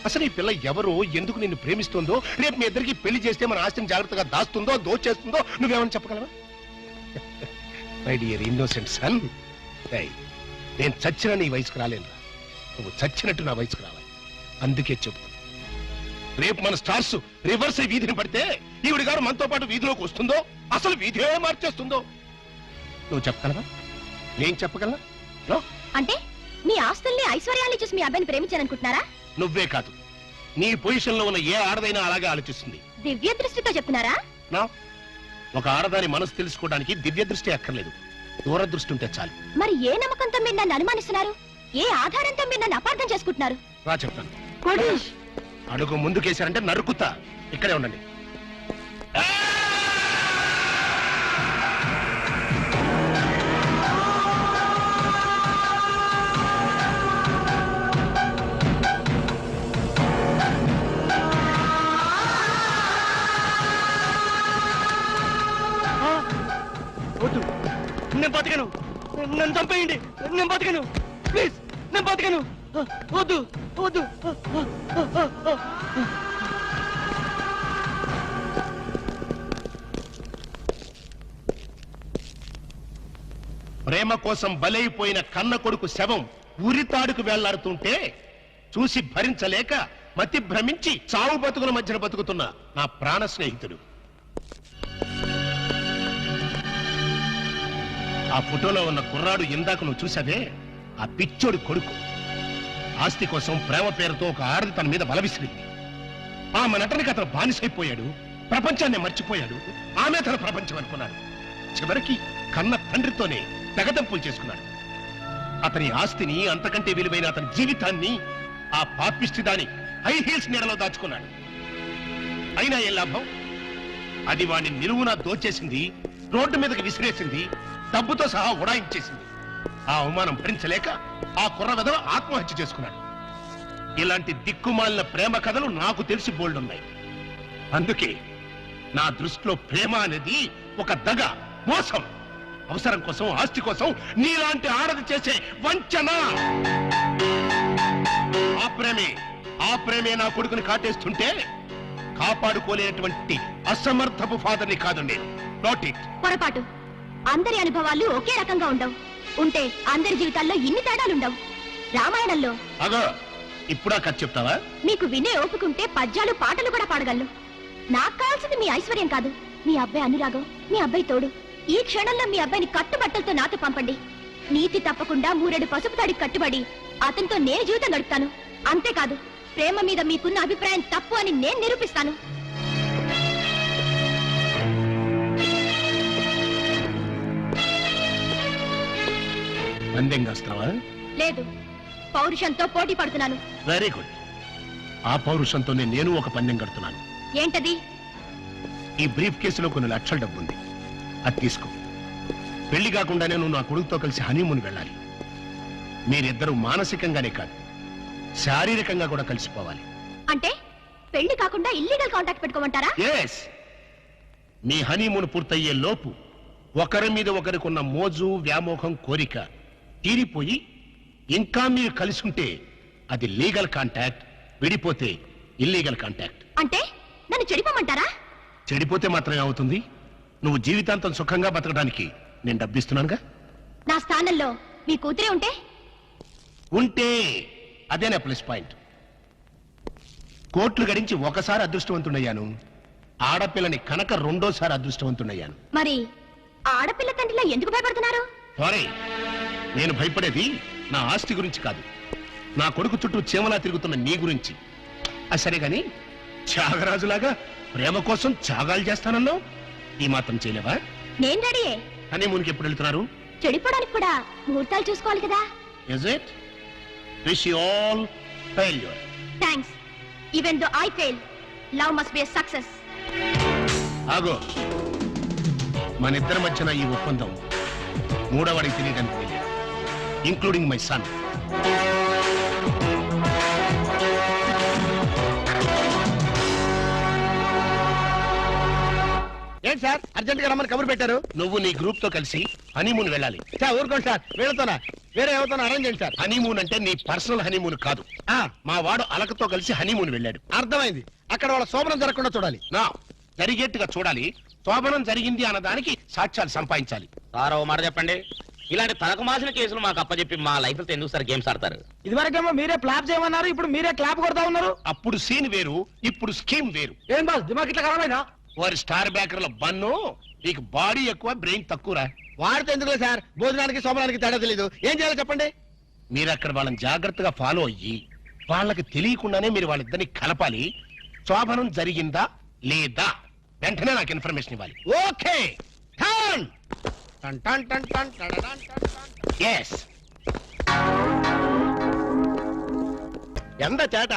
అసలు ఈ పిల్ల ఎవరో, ఎందుకు నిన్ను ప్రేమిస్తుందో, రేపు మీ ఇద్దరికి పెళ్లి చేస్తే మన ఆస్తిని జాగ్రత్తగా దాస్తుందో దోచేస్తుందో నువ్వేమని చెప్పగలవా? మై డియర్ ఇన్నోసెంట్ సన్, నేను చచ్చిన నీ వయసుకు రాలేనురా. నువ్వు చచ్చినట్టు నా వయసుకు రావాలి. అందుకే చెప్తా, రేపు మన స్టార్స్ రివర్స్ వీధిని పడితే ఈవిడ గారు మనతో పాటు వీధిలోకి వస్తుందో, అసలు వీధే మార్చేస్తుందో నువ్వు చెప్పగలవా? నేను చెప్పగలనా? నో. అంటే మీ ఆస్తుల్ని ఐశ్వర్యాన్ని చూసి మీ అబ్బాయిని ప్రేమించాలనుకుంటున్నారా? నువ్వే కాదు, నీ పొజిషన్ లో ఉన్న ఏ ఆడదైనా అలాగే ఆలోచిస్తుంది. దివ్య దృష్టితో చెప్తున్నారా? నా ఒక ఆడదాని మనసు తెలుసుకోవడానికి దివ్య దృష్టి అక్కర్లేదు, దూరదృష్టి ఉంటే చాలు. మరి ఏ నమ్మకంతో మీరు నన్ను అనుమానిస్తున్నారు? ఏ ఆధారంతో మీరు నన్ను అపార్థం చేసుకుంటున్నారు? రా చెప్తాను. అడుగు ముందుకేశారంటే నరుకుతా. ఇక్కడే ఉండండి. వద్దు, నేను బతకను. నన్ను చంపేయండి, నేను బతకను. ప్లీజ్, నేను బతకను. వద్దు వద్దు. ప్రేమ కోసం బలైపోయిన కన్న కొడుకు శవం ఉరితాడుకు వెళ్లాడుతుంటే చూసి భరించలేక మతి భ్రమించి చావు బతుకుల మధ్యన బతుకుతున్న నా ప్రాణ స్నేహితుడు. ఆ ఫోటోలో ఉన్న కుర్రాడు ఇందాక నువ్వు చూసావే, ఆ పిచ్చోడి కొడుకు. ఆస్తి కోసం ప్రేమ పేరుతో ఒక ఆడది తన మీద బలవిసిరింది. ఆమె నటనకి అతను బానిసైపోయాడు, ప్రపంచాన్ని మర్చిపోయాడు. ఆమె తన ప్రపంచం అనుకున్నాడు. చివరికి కన్న తండ్రితోనే తెగదంపులు చేసుకున్నాడు. అతని ఆస్తిని, అంతకంటే విలువైన అతని జీవితాన్ని ఆ పాపిష్టి దాని హై హీల్స్ నీడలో దాచుకున్నాడు. అయినా ఏం లాభం? అది వాడిని నిలువునా దోచేసింది, రోడ్డు మీదకి విసిరేసింది, డబ్బుతో సహా ఉడాయించేసింది. ఆ అవమానం భరించలేక ఆ కుర్ర వెధవ ఆత్మహత్య చేసుకున్నాడు. ఇలాంటి దిక్కుమాలిన ప్రేమ కథలు నాకు తెలిసి బోల్డున్నాయి. అందుకే నా దృష్టిలో ప్రేమ అనేది ఒక దగ, మోసం, అవసరం కోసం, ఆస్తి కోసం నీలాంటి ఆడది చేసే వంచన. ఆ ప్రేమే నా కొడుకుని కాటేస్తుంటే కాపాడుకోలేనటువంటి అసమర్థపు ఫాదర్ని కాదు నేను. Not it. పొరపాటు. అందరి అనుభవాలు ఒకే రకంగా ఉండవు. ఉంటే అందరి జీవితాల్లో ఇన్ని తేడాలుండవు. రామాయణంలో అగో ఇప్పుడా కథ చెప్తావా? మీకు వినే ఓపుకుంటే పద్యాలు పాటలు కూడా పాడగలను. నాకు కావాల్సింది మీ ఐశ్వర్యం కాదు, మీ అబ్బాయి అనురాగం, మీ అబ్బాయి తోడు. ఈ క్షణంలో మీ అబ్బాయిని కట్టుబట్టలతో నాతో పంపండి. నీతి తప్పకుండా 3 పసుపు తాడికి కట్టుబడి అతనితో నేను జీవితం గడుపుతాను. అంతేకాదు, ప్రేమ మీద మీకున్న అభిప్రాయం తప్పు అని నేను నిరూపిస్తాను. పందెం కాస్తావా? లేదు, పౌరుషంతో పోటీ పడుతున్నాను. Very good. ఆ పౌరుషంతోనే నేను ఒక పందెం కడుతున్నాను. ఏంటది? ఈ బ్రీఫ్ కేసులో కొన్ని లక్షల డబ్బు ఉంది, అది తీసుకో. పెళ్లి కాకుండానే నువ్వు నా కొడుకుతో కలిసి హనీమూన్ వెళ్ళాలి. మీరిద్దరూ మానసికంగానే కాదు, శారీరకంగా కూడా కలిసిపోవాలి. అంటే పెళ్లి కాకుండా ఇల్లీగల్ కాంటాక్ట్ పెట్టుకోమంటారా? ఎస్. మీ హనీమూన్ పూర్తయ్యే లోపు ఒకరి మీద ఒకరికున్న మోజు, వ్యామోహం, కోరిక తీరిపోయి ఇంకా మీరు కలిసి ఉంటే అది లీగల్ కాంటాక్ట్, విడిపోతే ఇల్లీగల్ కాంటాక్ట్. అంటే నన్ను చెడిపోమంటారా? చెడిపోతే మాత్రమే అవుతుంది. నువ్వు జీవితాంతం సుఖంగా బతకడానికి నేను డబ్బిస్తున్నానుగా. నా స్థానంలో మీ కూతురే ఉంటే అదేనా ప్లస్ పాయింట్. కోట్లు గడించి ఒకసారి అదృష్టవంతుడయ్యాను, ఆడపిల్లని కనుక 2వ అదృష్టవంతుడయ్యాను. మరి ఆడపిల్ల తండ్రిలో ఎందుకు భయపడుతున్నారు? సారీ, నేను భయపడేది నా ఆస్తి గురించి కాదు, నా కొడుకు చుట్టూ చీమలా తిరుగుతున్న నీ గురించి. సరే గాని త్యాగరాజులాగా ప్రేమ కోసం త్యాగాలు చేస్తానన్నావు, ఈ మాత్రం చేయలేవా? నేను రెడీయే. హనీమూన్కి ఎప్పుడు వెళ్తున్నారు? చెడిపోవడానికి కూడా ముహూర్తాలు చూసుకోవాలి కదా. Is it? Wish you all failure. Thanks. Even though I fail, love must be a success. ఆగో, మన ఇద్దరి మధ్యన ఈ ఒప్పందం 3వవాడికి తెలియడానికి వీలేదు, ఇంక్లూడింగ్ మై సన్. ఏంటి సార్ అర్జెంట్ గా రమ్మని కబురు పెట్టారు? నువ్వు నీ గ్రూప్ తో కలిసి హనీమూన్ వెళ్ళాలి. సార్ ఊరుకోండి సార్, వీళ్ళతోనా వేరే ఎవరితోనా అరేంజ్ చేయండి సార్. హనీమూన్ అంటే నీ పర్సనల్ హనీమూన్ కాదు. మా వాడు అలకతో కలిసి హనీమూన్ వెళ్ళాడు. అర్థమైంది. అక్కడ వాళ్ళ శోభనం జరగకుండా చూడాలి. నా జరిగేట్టుగా చూడాలి. శోభనం జరిగింది అన్నదానికి సాక్ష్యాలు సంపాదించాలి. సార్ ఓ మాట చెప్పండి, ఇలాంటి తలకు మాసిన కేసులు మాకు అప్పచెప్పి మా లైఫ్ తో ఎందుకు సార్ గేమ్స్ ఆడతారు? ఇదివరకేమో మీరే క్లాప్ చేయమన్నారు, ఇప్పుడు మీరే క్లాప్ కొడతా ఉన్నారు. అప్పుడు సీన్ వేరు, ఇప్పుడు స్కీమ్ వేరు. ఏం బాస్ దిమాగ్ ఇట్లా ఖరాబైనా? వారి స్టార్ బ్యాకర్ల బన్ను, నీకు బాడీ ఎక్కువ బ్రెయిన్ తక్కువరా. వాడితే ఎందుకులే సార్, భోజనానికి శోభనానికి తేడా తెలీదు. ఏం చేయాలో చెప్పండి. మీరు అక్కడ వాళ్ళని జాగ్రత్తగా ఫాలో అయ్యి వాళ్ళకి తెలియకుండానే మీరు వాళ్ళిద్దరిని కలపాలి. శోభనం జరిగిందా లేదా వెంటనే నాకు ఇన్ఫర్మేషన్ ఇవ్వాలి. ఓకే. టన్ టన్ టన్ టన్ టన్ టన్ టన్ టన్. ఎస్. ఎంత చేట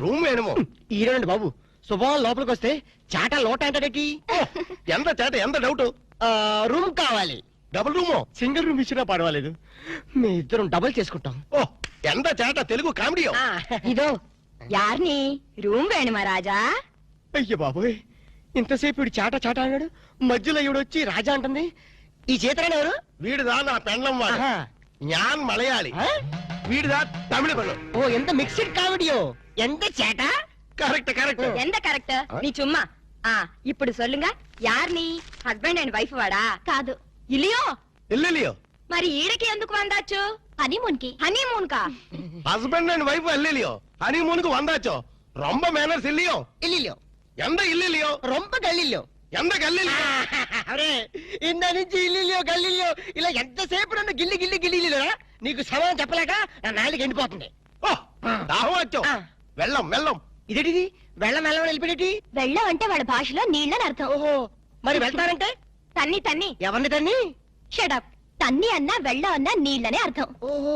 రూమ్ ఏమో ఈరేనండి బాబు. శుభం లోపలికి వస్తే చాట లోట ఏంటంటే ఎంత చేట, ఎంత డౌట్. రూమ్ కావాలి. డబుల్ రూమో సింగిల్ రూమ్ ఇచ్చినా పర్వాలేదు, మీ ఇద్దరం డబుల్ చేసుకుంటాం. ఓ ఎంత చేట, తెలుగు కామెడీ. ఇదో యార్ని రూమ్ వేణుమా రాజా. అయ్య బాబోయ్, ఇంతసేపు వీడు చాట చాట అన్నాడు, మధ్యలో ఈవిడ వచ్చి రాజా అంటుంది. ఈ చేతరాని ఎవరు? వీడిదా నా పెండ్లం వాడు. జ్ఞాన్ మలయాళి, వీడిదా తమిళ పెళ్ళం. ఓ ఎంత మిక్స్డ్ కామెడియో. ఎంత చేట. Correct correct. ఎంత కరెక్ట్ నీ చుమ్మా. ఇప్పుడు சொல்லுங்க, யார் நீ? ஹஸ்பண்ட் అండ్ వైఫ్ వాడా? కాదు, ఇలియో. ఇల్లిలియో మరి ఈడకి ఎందుకు వందాచ్చు హనీమూన్ కి హనీమూన్ కా ஹஸ்பண்ட் அண்ட் வைஃப் இல்லையோ ஹனிமூனுக்கு வந்தாச்சோ ரொம்ப மேனர்ஸ் இல்லையோ ఇల్లిలో எந்த இல்லையோ రొంప గల్లిలో எந்த கல்லில் అరే ఇంద నుంచి ఇల్లిలో గల్లిలో ఇలా ఎంతసేపు నన్ను గిల్లి గిల్లి గిల్లిలోరా నీకు సమాధానం చెప్పలేక నా నాలుగు ఎండిపోతుంది ఓ దాహం వచ్చో వెళ్ళం వెళ్ళం ఇదేంటిది వెళ్ళ మెల్ల వెళ్ళిపోయేటి వెళ్ళం అంటే వాళ్ళ భాషలో నీళ్ళని అర్థం ఓహో మరి వెళ్తారంటే తన్ని తన్ని ఎవరిని తన్ని షడప్ తన్ని అన్నా వెళ్ళం అన్నా నీళ్ళనే అర్థం ఓహో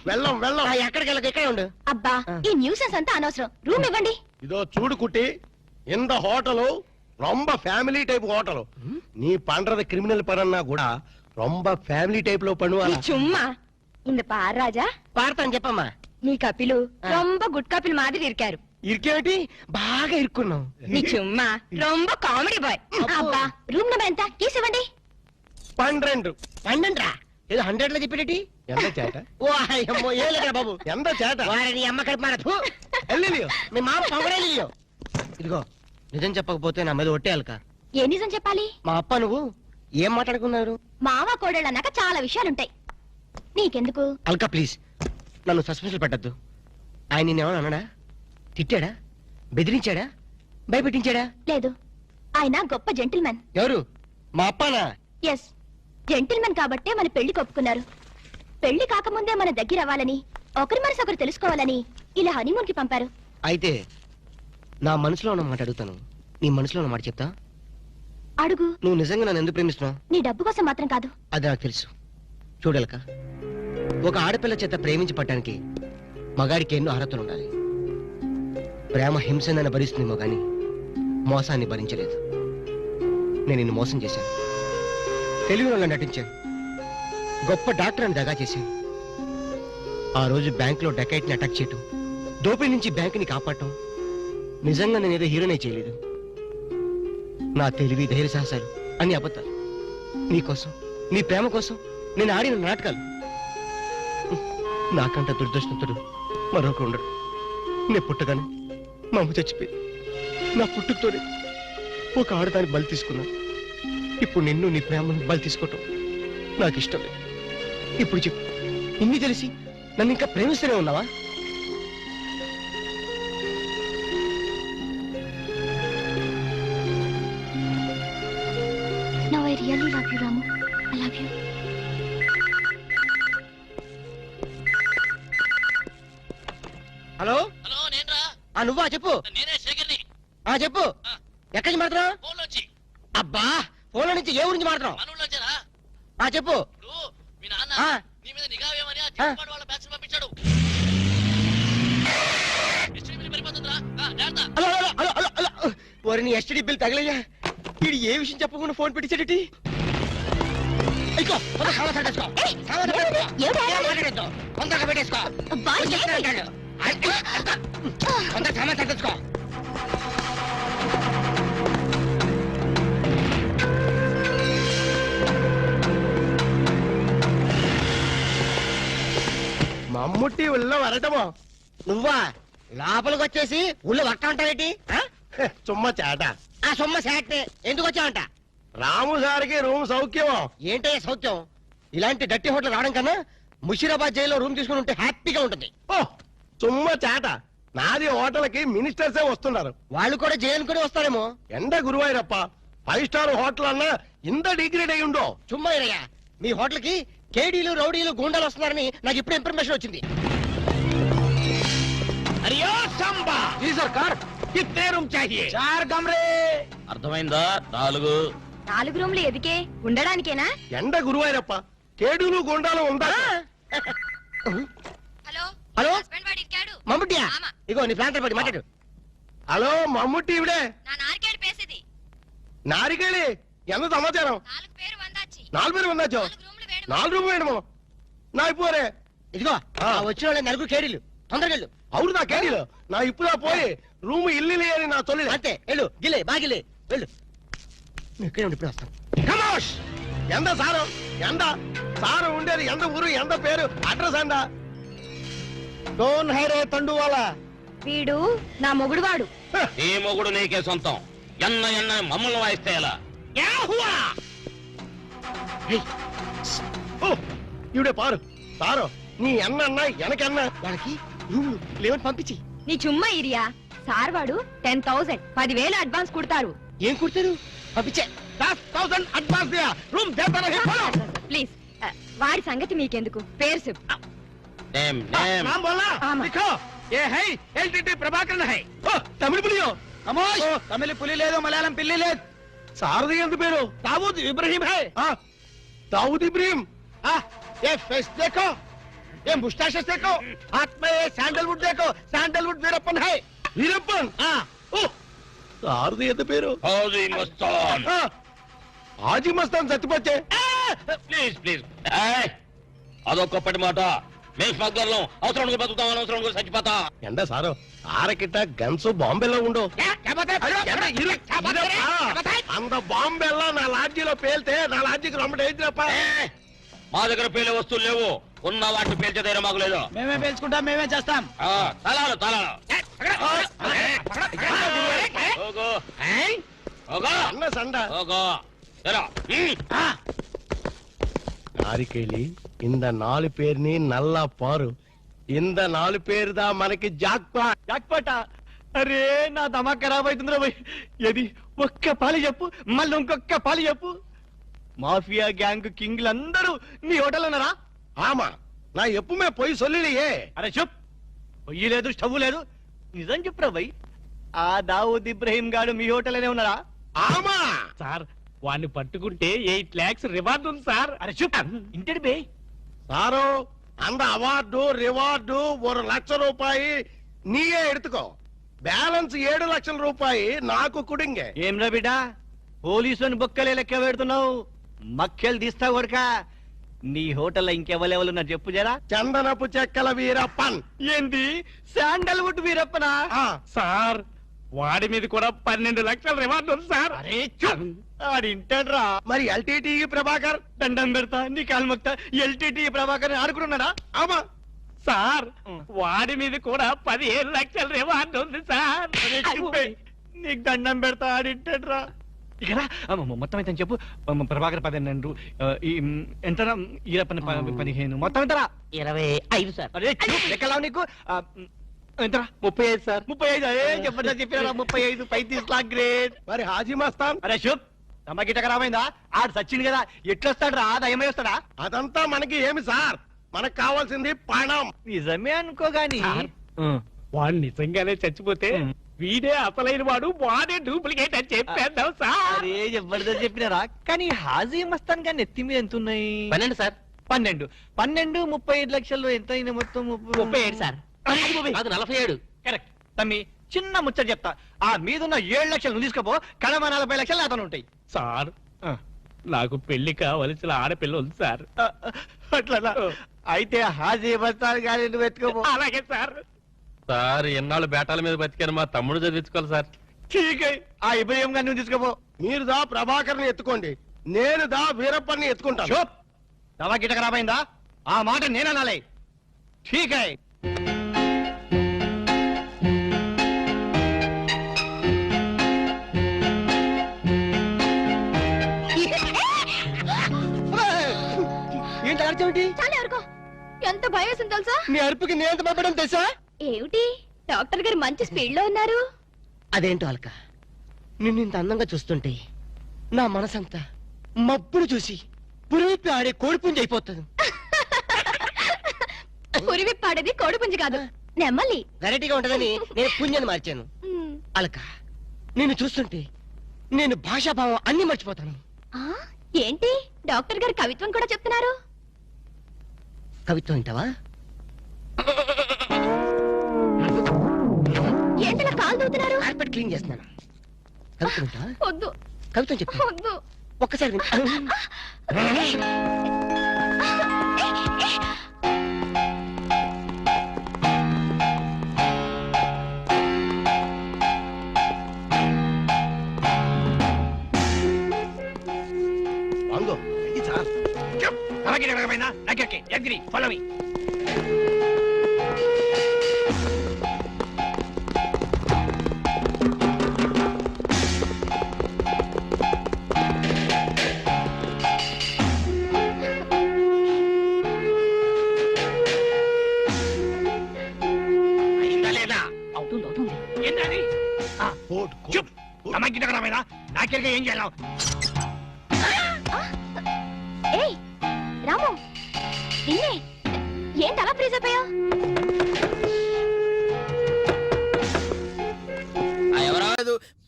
వెళ్ళం వెళ్ళం ఎక్కడికి వెళ్ళక ఇక్కడ ఉండు అబ్బా ఈ న్యూసెన్స్ అంతా అనవసరం రూమ్ ఇవ్వండి இதோ சூடு குட்டி இந்த ஹோட்டலு ரொம்ப ஃபேமிலி டைப் ஹோட்டலு நீ பண்றது கிரிமினல் பரன்னா கூட ரொம்ப ஃபேமிலி டைப்ல பண்ணுவாங்க சும்மா இந்த பார் ராஜா పాడతాను చెప్పమ్మా నీ కపిలు రొంబ గుడ్ కపిల్ మాదిరి ఇరికారు ఇరికేమిటి బాగా ఇరుక్కున్నావు నీ చుమ్మా రొంబ కామెడీ బాయ్ అబ్బా రూమ్ నెంబర్ ఎంత కీస్ ఇవ్వండి 12 పండంట్రా ఏదో 100 లో చెప్పేటి ఎంత చేట ఓ అయ్యమ్మో ఏ లేదురా బాబు ఎంత చేట వారిని అమ్మ కలిపి మారదు ఎల్లిలియో మీ మామ పొగడేలియో ఇదిగో నిజం చెప్పకపోతే నా మీద ఒట్టేయాలక ఏ నిజం చెప్పాలి మా అప్ప నువ్వు ఏం మాట్లాడుకున్నారు మావ కోడళ్ళు అన్నాక చాలా విషయాలుంటాయి నీకెందుకు అల్కా ప్లీజ్ నన్ను సస్పెన్షన్ పెట్టద్దు ఆయన నిన్నేమన్నా అన్నాడా తిట్టాడా బెదిరించాడా భయపెట్టించాడా లేదు ఆయన గొప్ప జెంటిల్మెన్ ఎవరు మా అప్పనా ఎస్ జెంటిల్మెన్ కాబట్టే మన పెళ్లి ఒప్పుకున్నారు పెళ్లి కాకముందే మన దగ్గర అవ్వాలని ఒకరి మనసు ఒకరు తెలుసుకోవాలని ఇలా హనీమూన్ కి పంపారు అయితే నా మనసులో ఉన్న మాట అడుగుతాను నీ మనసులో ఉన్న మాట చెప్తా అడుగు నువ్వు నిజంగా నన్ను ఎందుకు ప్రేమిస్తున్నావు నీ డబ్బు కోసం మాత్రం కాదు అది నాకు తెలుసు చూడలక ఒక ఆడపిల్ల చేత ప్రేమించి పట్టడానికి మగాడికి ఎన్నో అర్హతలు ఉండాలి ప్రేమ హింసనని భరిస్తుందేమో గాని మోసాన్ని భరించలేదు నేను నిన్ను మోసం చేశాను తెలివిలో నటించాను గొప్ప డాక్టర్ అని దగా చేశాను ఆ రోజు బ్యాంకులో డకైట్ని అటాక్ చేయటం దోపిడీ నుంచి బ్యాంకుని కాపాడటం నిజంగా నేనేదో హీరోనే చేయలేదు నా తెలివి ధైర్య సాహసాలు అన్ని అబద్ధాలు నీకోసం నీ ప్రేమ కోసం నేను ఆడిన నాటకాలు నాకంట దురదృష్టంతుడు మరొకరు ఉండడు నేను పుట్టగానే మా అమ్మ చచ్చిపోయి నా పుట్టుకతోనే ఒక ఆడదాన్ని బలి తీసుకున్నా ఇప్పుడు నిన్ను నీ ప్రేమను బలి తీసుకోవటం నాకు ఇష్టం లేదు ఇప్పుడు చెప్పు ఇన్ని తెలిసి నన్ను ఇంకా ప్రేమిస్తూనే ఉన్నావా now I really love you Ramu I love you hello hello నేనరా నువ్వా చెప్పు నేనే శేఖర్ని చెప్పు ఎక్కడి నుంచి మాట్లాడుతున్నావు ఫోన్లోంచి అబ్బా ఫోన్లో నుంచి ఏ ఊరి నుంచి మాట్లాడుతున్నావు మనూళ్ళో వచ్చారా చెప్పు ఇప్పుడు మీ నాన్న ఆ. నీ మీద నిఘా వేయమని ఆ చిన్నపాడు వాళ్ళ బ్యాచ్ పంపించాడు ఎస్టీ బిల్ పడిపోతుందిరా జాగ్రత్త అలా అలా అలా అలా అలా వారిని ఎస్టీడీ బిల్ తగలయ్యా వీడు ఏ విషయం చెప్పకుండా ఫోన్ పెట్టించాడటి తొందరగా పెట్టేసుకో అబ్బా, ఏంటి? తొందరగా సామాన్ సర్దేసుకో మమ్ముట్టి ఉల్ల వరటమో నువ్వా లోపలికి వచ్చేసి ఊళ్ళో వక్క ఉంటావేటి చుమ్మ చేట ఆ సొమ్మ శాట్ ఎందుకు వచ్చావంట రాము సార్కి రూమ్ సౌఖ్యమో ఏంటయ్య సౌత్యం ఇలాంటి డట్టి హోటల్ రావడం కన్నా ముషీరాబాద్ జైల్లో రూమ్ తీసుకుని ఉంటే హ్యాపీగా ఉంటుంది ఓ చుమ్మ చేట నాది హోటల్కి మినిస్టర్సే వస్తున్నారు వాళ్ళు కూడా జైలుకుని వస్తారేమో ఎండ గురువాయూరప్ప 5 స్టార్ హోటల్ అన్నా ఇంత డిగ్రేడ్ అయి ఉండో చుమ్మా ఇరయ్య మీ హోటల్ కి కేడీలు రౌడీలు గూండాలు వస్తున్నారని నాకు ఇప్పుడు ఇన్ఫర్మేషన్ వచ్చింది అరియో సంబా జీ సర్కార్ కిత్నే రూమ్ చాహియే చార్ కమరే అర్థమైందా 4 4 రూమ్లు ఎదికే ఉండడానికేనా ఎండ గురువాయూరప్ప కేడులు గుండాలు ఉందా హలో హలో హస్బెండ్ వాడి ఇరికాడు మమ్ముట్టియా ఆమా. ఇగో నీ ప్రాంతం పడి మాట్లాడు హలో మమ్ముట్టి ఇవిడే నా నారికేడు పేసిది నారికేళి ఎంత సమాచారం 4 పేరు వందాచి 4 పేరు ఉందాచో 4 రూమ్లు వేడు 4 రూమ్ వేయడము నా ఇప్పుడే ఇదిగో వచ్చిన వాళ్ళ నలుగురు కేడీలు తొందరగా వెళ్ళు అవును నా కేడీలు నా ఇప్పుడా పోయి రూమ్ ఇల్లు అని నా తొలి అంతే వెళ్ళు గిలే బాగిలే వెళ్ళు నువ్వు ఇక్కడే ఉండి ఇప్పుడు వస్తాను కమోష్ ఎంత సారం ఎంత సారం ఉండేది ఎంత ఊరు ఎంత పేరు అడ్రస్ అందా డోన్ హైరే తండువాల వీడు నా మొగుడు వాడు నీ మొగుడు నీకే సొంతం ఎన్న మమ్మల్ని వాయిస్తే ఎలా ఇవిడే పారు సారో నీ అన్న ఎనకన్నా వాళ్ళకి రూమ్లు లేవని పంపించి నీ చుమ్మా ఇరియా సార్ వాడు 10,000 10,000 అడ్వాన్స్ కుడతారు ఏం కుడతారు పంపించే 10,000 advance Diya room దేతా Nahi follow please వాడి సంగతి మీకెందుకు పేరు చెప్పు నేమ్ నేమ్ नाम बोलना आमा। लिखो ये है एलटीटी प्रभाकरन है ओ तमिल पुलियो అమోష్ తమిళ పులి లేదు మలయాళం పిల్లి లేదు सारदी ఎంత పేరు दाऊद इब्राहिम है हां दाऊद इब्राहिम हां ये फेस देखो ये मुस्टैचेस देखो हाथ में ये सैंडलवुड देखो सैंडलवुड वीरप्पन है वीरप्पन हां ओ सारदी ఎంత పేరు హౌజీ మస్తాన్ हाजी मस्तान సత్యపచ్చే ప్లీజ్ ప్లీజ్ అదొక్కప్పటి మాట మేము స్మగ్లర్లం అవసరం బతుకుతాం అనవసరం చచ్చిపోతా ఎండ సారో ఆరకిట్ట గన్స్ బాంబేలో ఉండు అంత బాంబేలో నా లాడ్జీలో పేల్తే నా లాడ్జీకి రొమ్మటి అయితేప్ప మా దగ్గర పేలే వస్తువులు లేవు ఉన్న వాటిని పేల్చే ధైర్యం మాకు లేదు మేమే పేల్చుకుంటాం మేమే చేస్తాం తలాలు తలాలు ఓగో ఓగో అన్న సండ ఓగో ఎరా நாரிக்கேலி இந்த 4 பேர்ని నల్ల పారు ఇంద 4 పేరుదా మనకి జాక్పా జాక్పాట అరే నా దమా ఖరాబ్ అవుతుందిరా భయ్ ఏది ఒక్క పాలి చెప్పు మళ్ళీ ఇంకొక్క పాలి చెప్పు మాఫియా గ్యాంగ్ కింగ్లు అందరూ నీ హోటల్ ఉన్నారా ఆమా నా ఎప్పుమే పోయి సొల్లియే అరే చెప్ పొయ్యి లేదు స్టవ్ లేదు నిజం చెప్పురా భయ్ ఆ దావూద్ ఇబ్రహీం గాడు మీ హోటల్లోనే ఉన్నారా ఆమా సార్ వాడిని పట్టుకుంటే 8 lakhs రివార్డ్ ఉంది సార్ అరే చెప్ ఇంటి బే సారో அந்த అవార్డు రివార్డు 1 లక్ష రూపాయి నీయే ఎడుతుకో బ్యాలెన్స్ 7 లక్షల రూపాయి నాకు కుడింగే ఏం రా బిడ్డ పోలీసులను బొక్కలే లెక్క పెడుతున్నావు మక్కెలు తీస్తా కొడక నీ హోటల్లో ఇంకెవరెవరు ఉన్నారు చెప్పు జరా చందనపు చెక్కల వీరప్పన్ ఏంది శాండల్వుడ్ వీరప్పనా సార్ వాడి మీద కూడా 12 లక్షల రివార్డు ఉంది సార్ అరే ఆడింటాడ్రా మరి ఎల్టీటీ ప్రభాకర్ దండం పెడతా నీ కాలు మొక్తా ఎల్టీటీ ప్రభాకర్ ఆడుకున్నాడా ఆమా సార్ వాడి మీద కూడా 15 లక్షల రివార్డు ఉంది సార్ నీకు దండం పెడతా ఆడింటాడ్రా ఇక్కడ మొత్తం అయితే చెప్పు ప్రభాకర్ 12 ఎంత ఈరప్పని 15 మొత్తం ఎంతరా 25 సార్ అరే లెక్కలా నీకు ఎంతరా 35 సార్ 35 అదే చెప్పండి చెప్పినారా 35 35 లాక్ గ్రేట్ మరి హాజీ మస్తాన్ అరే శుభ్ తమ్మకిట ఖరాబైందా ఆడు సచ్చింది కదా ఎట్లొస్తాడు రా దయమై వస్తాడా అదంతా మనకి ఏమి సార్ మనకు కావాల్సింది పణం నిజమే అనుకో గాని వాడు నిజంగానే చచ్చిపోతే వీడే అసలైన వాడు వాడే డూప్లికేట్ అని చెప్పేద్దాం సార్ అరే జబర్దస్త్ చెప్పినారా కానీ హాజీ మస్తాన్ గాని ఎత్తి మీద ఎంత ఉన్నాయి 12 సార్ 12 35 లక్షల్లో ఎంత అయినా మొత్తం 37 సార్ అది 47 కరెక్ట్ తమ్మి చిన్న ముచ్చట చెప్తా ఆ మీదున్న 7 లక్షలు నువ్వు తీసుకోపో కడమ 40 లక్షలు అతను ఉంటాయి సార్ నాకు పెళ్లి కావలసిన ఆడపిల్ల ఉంది సార్ అట్లా అయితే హాజీ మస్తాన్ గాని నువ్వు ఎత్తుకోపో అలాగే సార్ సార్ ఎన్నాళ్ళు బేటాల మీద బతికాను మా తమ్ముడు చదివించుకోవాలి సార్ ఠీక్ ఆ ఇబ్రహీం గారిని నువ్వు తీసుకోపో మీరు దా ప్రభాకర్ని ఎత్తుకోండి నేను దా వీరప్పని ఎత్తుకుంటాను చూప్ దవా గిట ఖరాబైందా ఆ మాట నేననాలే ఠీక్ హై ఏంటి అర్చమేంటి చాలా ఎవరికో ఎంత భయం వేసింది తెలుసా నీ అరుపుకి నేను ఎంత భయపడడం తెలుసా ఏమిటి డాక్టర్ గారు మంచి స్పీడ్ లో ఉన్నారు అదేంటో అల్క నిన్ను ఇంత అందంగా చూస్తుంటే నా మనసంతా మబ్బును చూసి పురివిప్పి ఆడే కోడిపుంజి అయిపోతుంది పురివిప్పాడేది కోడిపుంజి కాదు నెమ్మలి వెరైటీగా ఉంటదని నేను పుంజని మార్చాను అలక నిన్ను చూస్తుంటే నేను భాషాభావం అన్ని మర్చిపోతాను ఆ, ఏంటి డాక్టర్ గారు కవిత్వం కూడా చెప్తున్నారు కవిత్వం వింటావా ఏంటిలా కాలు దూతున్నారు కార్పెట్ క్లీన్ చేస్తున్నాను కవిత్వం వింటావా వద్దు కవిత్వం చెప్పు వద్దు ఒక్కసారి విను. వాంగో ఇది సార్ దవా గిట ఖరాబైందా నగ్గకి ఎగ్రి ఫాలో మీ ఆఖరిగా ఏం చేయాలి? ఏయ్ రాము నిన్నే ఏంటి అలా ఫ్రీజ్ అయిపోయావు?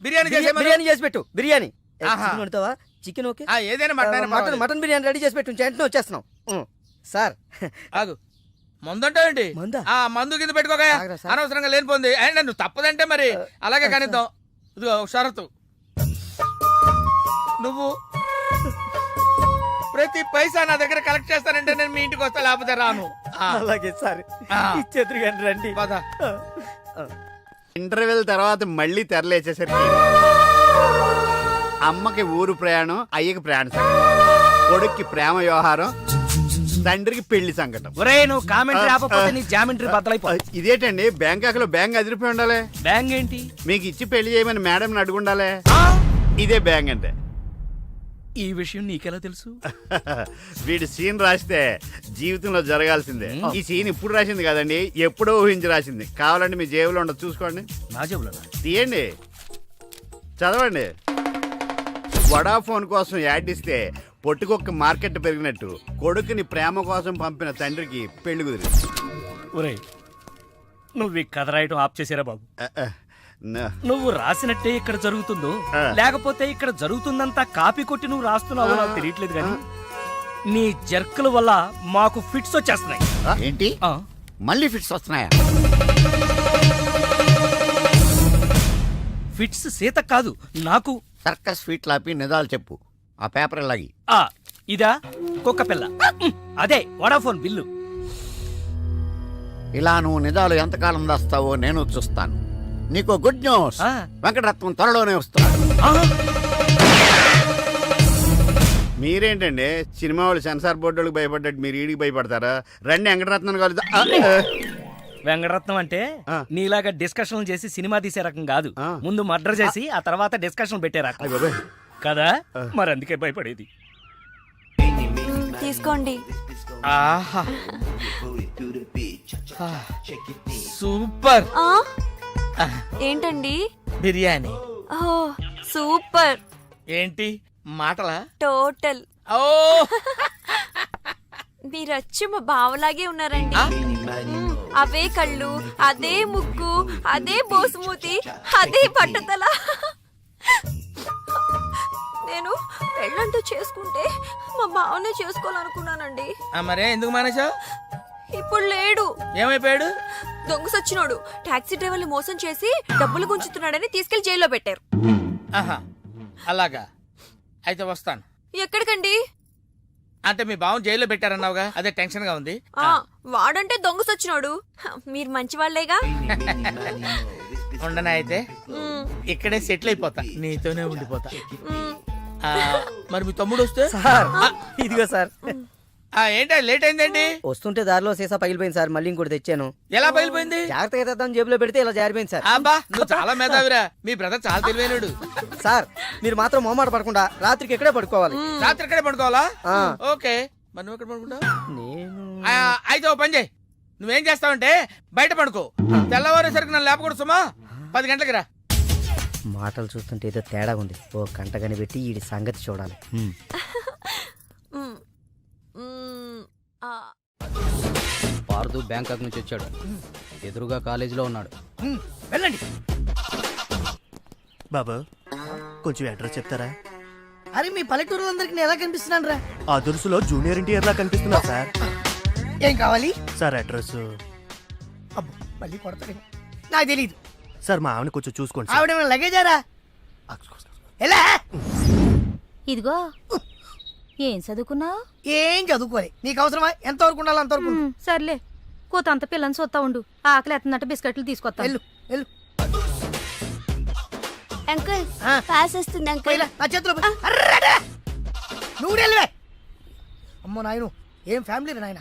బిర్యానీ చేసే బిర్యానీ చేసి పెట్టు. బిర్యానీ ఆహా. చికెన్ వండుతావా? Chicken okay. ఏదైనా మటన్ మటన్ బిర్యానీ రెడీ చేసి పెట్టు. వెంటనే వచ్చేస్తున్నాం. సార్ ఆగు మందుంటావేంటి? మందా? ఆ మందు కింద పెట్టుకోగా ఆగరా సార్. అనవసరంగా లేనిపోంది. అయినా నువ్వు తప్పదంటే మరి అలాగే కనిద్దాం. ఇదిగో ఒక షరతు, నువ్వు ప్రతి పైసా నా దగ్గర కలెక్ట్ చేస్తానంటే నేను మీ ఇంటికి వస్తా, లేకపోతే రాను. అలాగే సార్. ఆ. ఇచ్చేద్దరు కానీ రండి. పద. ఇంటర్వెల్ తర్వాత మళ్ళీ తెరలేచేసరికి అమ్మకి ఊరు ప్రయాణం, అయ్యకి ప్రయాణ సంకటం, కొడుక్కి ప్రేమ వ్యవహారం, తండ్రికి పెళ్లి సంకటం. ఒరే నువ్వు కామెంటరీ ఆపకపోతే నీ జామెంట్రీ బద్దలైపో. ఇదేంటండి బ్యాంకాక్లో బ్యాంక్ అదిరిపోయి ఉండాలి. బ్యాంగ్ ఏంటి? మీకు ఇచ్చి పెళ్లి చేయమని మేడం అడుగుండాలి. ఇదే బ్యాంక్ అంటే. ఈ విషయం నీకెలా తెలుసు? వీడి సీన్ రాస్తే జీవితంలో జరగాల్సిందే. ఈ సీన్ ఇప్పుడు రాసింది కదండి, ఎప్పుడో ఊహించి రాసింది. కావాలంటే మీ జేబులో ఉండదు, చూసుకోండి. నా జేబులో తీయండి, చదవండి. వడాఫోన్ కోసం యాడ్ ఇస్తే పొట్టుకొక్క మార్కెట్ పెరిగినట్టు కొడుకుని ప్రేమ కోసం పంపిన తండ్రికి పెళ్లి కుదిరింది. ఒరే నువ్వు ఈ కథ రాయటం ఆప్ చేసారా బాబు? నా- నువ్వు రాసినట్టే ఇక్కడ జరుగుతుందో ఆ. లేకపోతే ఇక్కడ జరుగుతుందంతా కాపీ కొట్టి నువ్వు రాస్తున్నావో నాకు తెలియట్లేదు కానీ నీ జర్కుల వల్ల మాకు ఫిట్స్ వచ్చేస్తున్నాయి. ఏంటి ఆ. మళ్ళీ ఫిట్స్ వస్తున్నాయా? ఫిట్స్ సీత కాదు నాకు. సర్కస్ ఫీట్ లాపి నిజాలు చెప్పు. ఆ పేపర్ లాగి. ఆ ఇదా కుక్క పిల్ల, అదే వడాఫోన్ బిల్లు. ఇలా నువ్వు నిజాలు ఎంతకాలం దాస్తావో నేను చూస్తాను. నీకు గుడ్ న్యూస్, ఆ. వెంకటరత్నం త్వరలోనే వస్తున్నాడు. ఆ, మీరేంటండి సినిమా వాళ్ళు సెన్సార్ బోర్డులకు భయపడ్డట్టు మీరు ఈడికి భయపడతారా? రండి వెంకటరత్నం కలుద్దాం. వెంకటరత్నం అంటే ఆ. నీలాగా డిస్కషన్ చేసి సినిమా తీసే రకం కాదు. ఆ. ముందు మర్డర్ చేసి ఆ తర్వాత డిస్కషన్ పెట్టే రకం అయ్ బాబోయ్. కదా. మరి అందుకే భయపడేది. తీసుకోండి. ఆహా సూపర్ ఏంటండి? బిర్యానీ. ఓ సూపర్. ఏంటి మాటలా? టోటల్. ఓ మీరచ్చి మా బావలాగే ఉన్నారండి. అవే కళ్ళు, అదే ముక్కు, అదే బోసుమూతి, అదే పట్టుదల. నేను పెళ్ళంటూ చేసుకుంటే మా బావనే చేసుకోవాలనుకున్నానండి. మరే ఎందుకు మానేశావు? ఇప్పుడు లేడు. ఏమైపోయాడు? దొంగ సచ్చినోడు టాక్సీ డ్రైవర్ని మోసం చేసి డబ్బులు గుంచుతున్నాడని తీసుకెళ్లి జైల్లో పెట్టారు. ఆహా అలాగా, అయితే వస్తాను. ఎక్కడికండి? అంటే మీ బావం జైల్లో పెట్టారన్నావుగా, అదే టెన్షన్ గా ఉంది. వాడంటే దొంగ సచ్చినోడు. మీరు మంచి వాళ్లేగా. ఉండనా అయితే ఇక్కడే సెటిల్ అయిపోతా, నీతోనే ఉండిపోతా. మరి మీ తమ్ముడు వస్తే? సార్ ఇదిగో సార్. ఏంటి లేట్ అయిందేంటి? వస్తుంటే దారిలో సీసా పగిలిపోయింది సార్. మళ్ళీ ఇంకోటి తెచ్చాను. ఎలా పగిలిపోయింది? జాగ్రత్తగా తెద్దాం జేబులో పెడితే ఇలా జారిపోయింది సార్. అబ్బా నువ్వు చాలా మేధావిరా. మీ బ్రదర్ చాలా తెలివైనడు. సార్ మీరు మాత్రం మొహమాట పడకుండా రాత్రికి ఇక్కడే పడుకోవాలి. రాత్రి ఇక్కడే పడుకోవాలా? ఆ. ఓకే, మరి నువ్వు ఎక్కడ పడుకుంటావు? నేను అయితే ఓ పని చేయి, నువ్వేం చేస్తావంటే బయట పడుకో. తెల్లవారేసరికి నన్ను లేపకూడదు సుమా. 10 గంటలకి రా. మాటలు చూస్తుంటే ఏదో తేడా ఉంది. ఓ గంట కనిపెట్టి ఈ సంగతి చూడాలి. పార్దు బ్యాంకాక్ నుంచి వచ్చాడు. ఎదురుగా కాలేజీలో ఉన్నాడు. వెళ్ళండి. బాబు కొంచెం అడ్రస్ చెప్తారా? అరే మీ పల్లెటూరులందరికీ నేను ఎలా కనిపిస్తున్నాను రా? ఆ దురుసులో జూనియర్ ఎన్టీఆర్ లా కనిపిస్తున్నా సార్. ఏం కావాలి సార్ అడ్రస్ మళ్ళీ కొడతాడు. నాకు తెలీదు. సార్ మా ఆవిడ కొంచెం చూసుకోండి సార్. ఆవిడ లగేజారా? ఎలా? ఇదిగో ఏం చదువుకున్నావు? ఏం చదువుకోవాలి. నీకు అవసరమా? ఎంతవరకు ఉండాలి అంతవరకు ఉండు. సర్లే కూతంత పిల్లని చూస్తా ఉండు. ఆకలి ఎత్తున్నట్టు బిస్కెట్లు తీసుకొస్తా. వెళ్ళు వెళ్ళు. అంకుల్ ఆ. పాస్ వస్తుంది అంకుల్. పోయిరా, నా చేతిలో పోయి. అర్రడా! నువ్వు వెళ్ళవే. అమ్మో నాయను, ఏం ఫ్యామిలీ నాయన.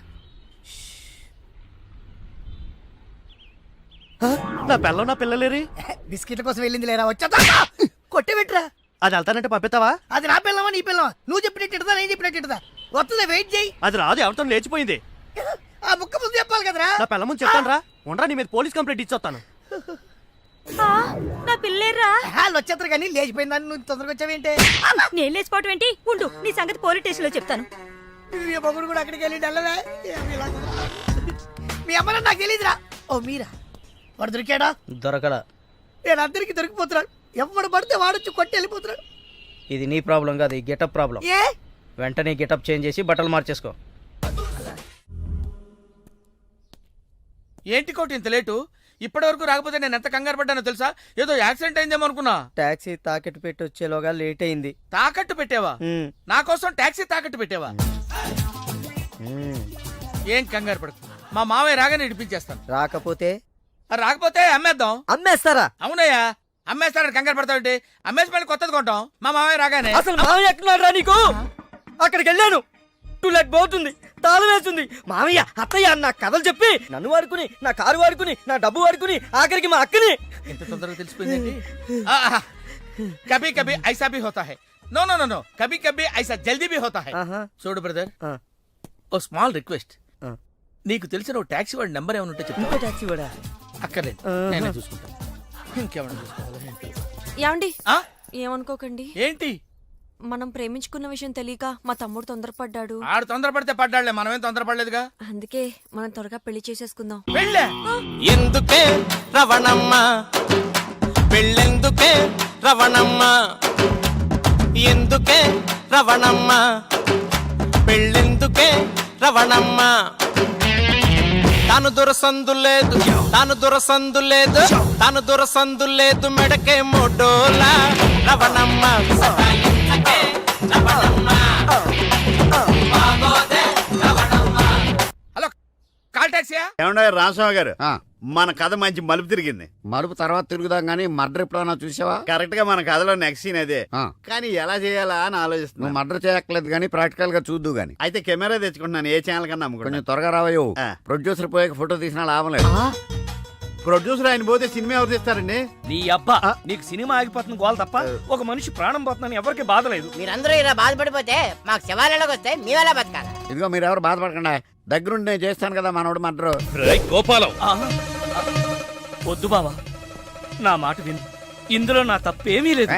నా పిల్ల నా పిల్లలేరి. బిస్కెట్ల కోసం వెళ్ళింది లేరా? వచ్చా కొట్టి పెట్టరా. అది వెళ్తానంటే పంపిస్తావా? అది నా పిల్లవా నీ పిల్లవా? నువ్వు చెప్పినట్టు ఇడదా, నేను చెప్పినట్టు ఇడదా? వస్తుందా? వెయిట్ చేయి. అది రాదు, ఎవరితో లేచిపోయింది. ఆ ముక్క ముందు చెప్పాలి కదరా. నా పిల్ల ముందు చెప్తాను రా. ఉండరా, నీ మీద పోలీస్ కంప్లైంట్ ఇచ్చొస్తాను. నా పిల్లేరా వాళ్ళు వచ్చేస్తారు కానీ లేచిపోయిందని నువ్వు తొందరగా వచ్చావేంటి నేను లేచిపోవటం ఏంటి ఉండు నీ సంగతి పోలీస్ స్టేషన్ లో చెప్తాను. మీ మొగుడు కూడా అక్కడికి వెళ్ళి వెళ్ళవే మీ అమ్మ నాకు తెలియదురా. ఓ మీరా వాడు దొరికాడా? దొరకడా. నేను అందరికి దొరికిపోతున్నాడు. ఎవడు పడితే వాడొచ్చి కొట్టి వెళ్ళిపోతున్నాడు. ఇది నీ ప్రాబ్లం కాదు, ఈ గెటప్ ప్రాబ్లం. ఏ వెంటనే గెటప్ చేంజ్ చేసి బట్టలు మార్చేసుకో. ఏంటి కోటి ఇంత లేటు? ఇప్పటి వరకు రాకపోతే నేను ఎంత కంగారు పడ్డానో తెలుసా? ఏదో యాక్సిడెంట్ అయిందేమో అనుకున్నా. టాక్సీ తాకెట్టు పెట్టి వచ్చేలోగా లేట్ అయింది. తాకట్టు పెట్టావా? నా కోసం టాక్సీ తాకట్టు పెట్టావా? ఏం కంగారు పడకు, మా మావయ్య రాగానే ఇడిపించేస్తాను. రాకపోతే రాకపోతే అమ్మేద్దాం. అమ్మేస్తారా? అవునయ్యా, అమ్మేస్తాడని కంగారు పడతావంటే అమ్మేసి మళ్ళీ కొత్తది కొంటాం మా మావయ్య రాగానే. అసలు మామయ్య ఎక్కడున్నాడు రా నీకు? అక్కడికి వెళ్ళాను, టూలెట్ పోతుంది, తాళం వేస్తుంది. మామయ్య అత్తయ్య నా కథలు చెప్పి నన్ను వాడుకుని, నా కారు వాడుకుని, నా డబ్బు వాడుకుని, ఆఖరికి మా అక్కని. ఎంత తొందరగా తెలిసిపోయిందండి. కభీ కభీ ఐసా భీ హోతా హై. నో నో నో నో, కభీ కభీ ఐసా జల్దీ భీ హోతా హై. చూడు బ్రదర్, ఓ స్మాల్ రిక్వెస్ట్. నీకు తెలిసిన ఓ టాక్సీ వాడి నెంబర్ ఏమైనా ఉంటే చెప్పు. టాక్సీ వాడా? అక్కర్లేదు, నేనే చూసుకుంటాను. ఇంకేమైనా చూసుకోవాలా? ఏమండి ఏమనుకోకండి, ఏంటి? మనం ప్రేమించుకున్న విషయం తెలియక మా తమ్ముడు తొందరపడ్డాడు. ఆడు తొందరపడితే పడ్డాడులే, మనమేం తొందరపడలేదుగా. అందుకే మనం త్వరగా పెళ్లి చేసేసుకుందాం. వెళ్ళే ఎందుకే రవణమ్మ పెళ్ళెందుకే రవణమ్మ, ఎందుకే రవణమ్మ పెళ్ళెందుకే రవణమ్మ. తాను దొరసందు లేదు, తాను దొరసందు లేదు, తాను దొరసందు లేదు, మెడకే మోడోలా రవణమ్మ. హలో, కాల్ టాక్సీయా? ఏమన్నా రామస్వామి గారు, మన కథ మంచి మలుపు తిరిగింది. మరుపు తర్వాత తిరుగుదాం గానీ మర్డర్ ఎప్పుడన్నా చూసావా? కరెక్ట్ గా మన కథలో నెక్స్ట్ సీన్ అదే. కానీ ఎలా చేయాలా అని నువ్వు ఆలోచిస్తున్నా. మర్డర్ చేయక్కర్లేదు గానీ ప్రాక్టికల్ గా చూద్దు గానీ. అయితే కెమెరా తెచ్చుకుంటున్నాను, ఏ ఛానల్ కన్నా అమ్ముకుంటా. కొంచెం త్వరగా రావయ్యో. ప్రొడ్యూసర్ పోయాక ఫోటో తీసినా లాభం లేదు. ప్రొడ్యూసర్ ఆయన పోతే సినిమా ఎవరు తీస్తారండి? నీ అబ్బా, నీకు సినిమా ఆగిపోతుంది గోల తప్ప ఒక మనిషి ప్రాణం పోతుందని ఎవరికి బాధ లేదు. మీరందరూ ఇలా బాధపడిపోతే మాకు శవాలలోకి వస్తే మేము ఎలా బతకాలి? ఇదిగో మీరు ఎవరు బాధపడకుండా, దగ్గరుండి నేను చేస్తాను కదా మనోడు మర్డర్. గోపాలం, వద్దు బావా, నా మాట విను, ఇందులో నా తప్పేమీ లేదు.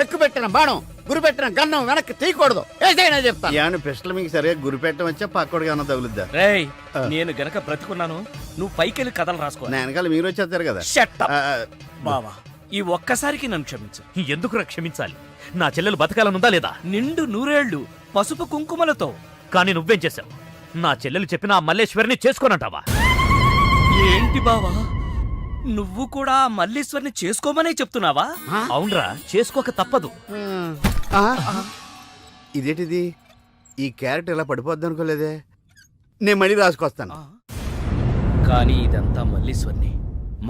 ఎక్కువ పెట్టిన బాణం, గురి పెట్టిన గన్నం వెనక్కి తీయకూడదు, ఏదైనా చెప్తాను. ఏమన్నా పిస్టల్ మీకు సరిగా గురి పెట్టడం వచ్చా పక్కడికి ఏమన్నా తగులుద్దా? రేయ్, నేను గనక బ్రతికున్నాను, నువ్వు పైకెళ్ళి కథలు రాసుకో. నా వెనకాల మీరు వచ్చేస్తారు కదా. Shut up. బావా, ఈ ఒక్కసారికి నన్ను క్షమించు. ఎందుకు క్షమించాలి? నా చెల్లెలు బతకాలనుందా లేదా? నిండు నూరేళ్లు పసుపు కుంకుమలతో. కానీ నువ్వేం చేశావు? నా చెల్లెలు చెప్పిన ఆ మల్లేశ్వరిని చేసుకోనంటావా? ఏంటి బావా, నువ్వు కూడా మల్లీశ్వరిని చేసుకోమనే చెప్తున్నావా? అవునరా, చేసుకోక తప్పదు. ఇదేంటిది, ఈ క్యారెట్ ఇలా పడిపోద్ది అనుకోలేదే. నేను మళ్ళీ రాసుకొస్తాను. కానీ ఇదంతా మల్లీశ్వరిని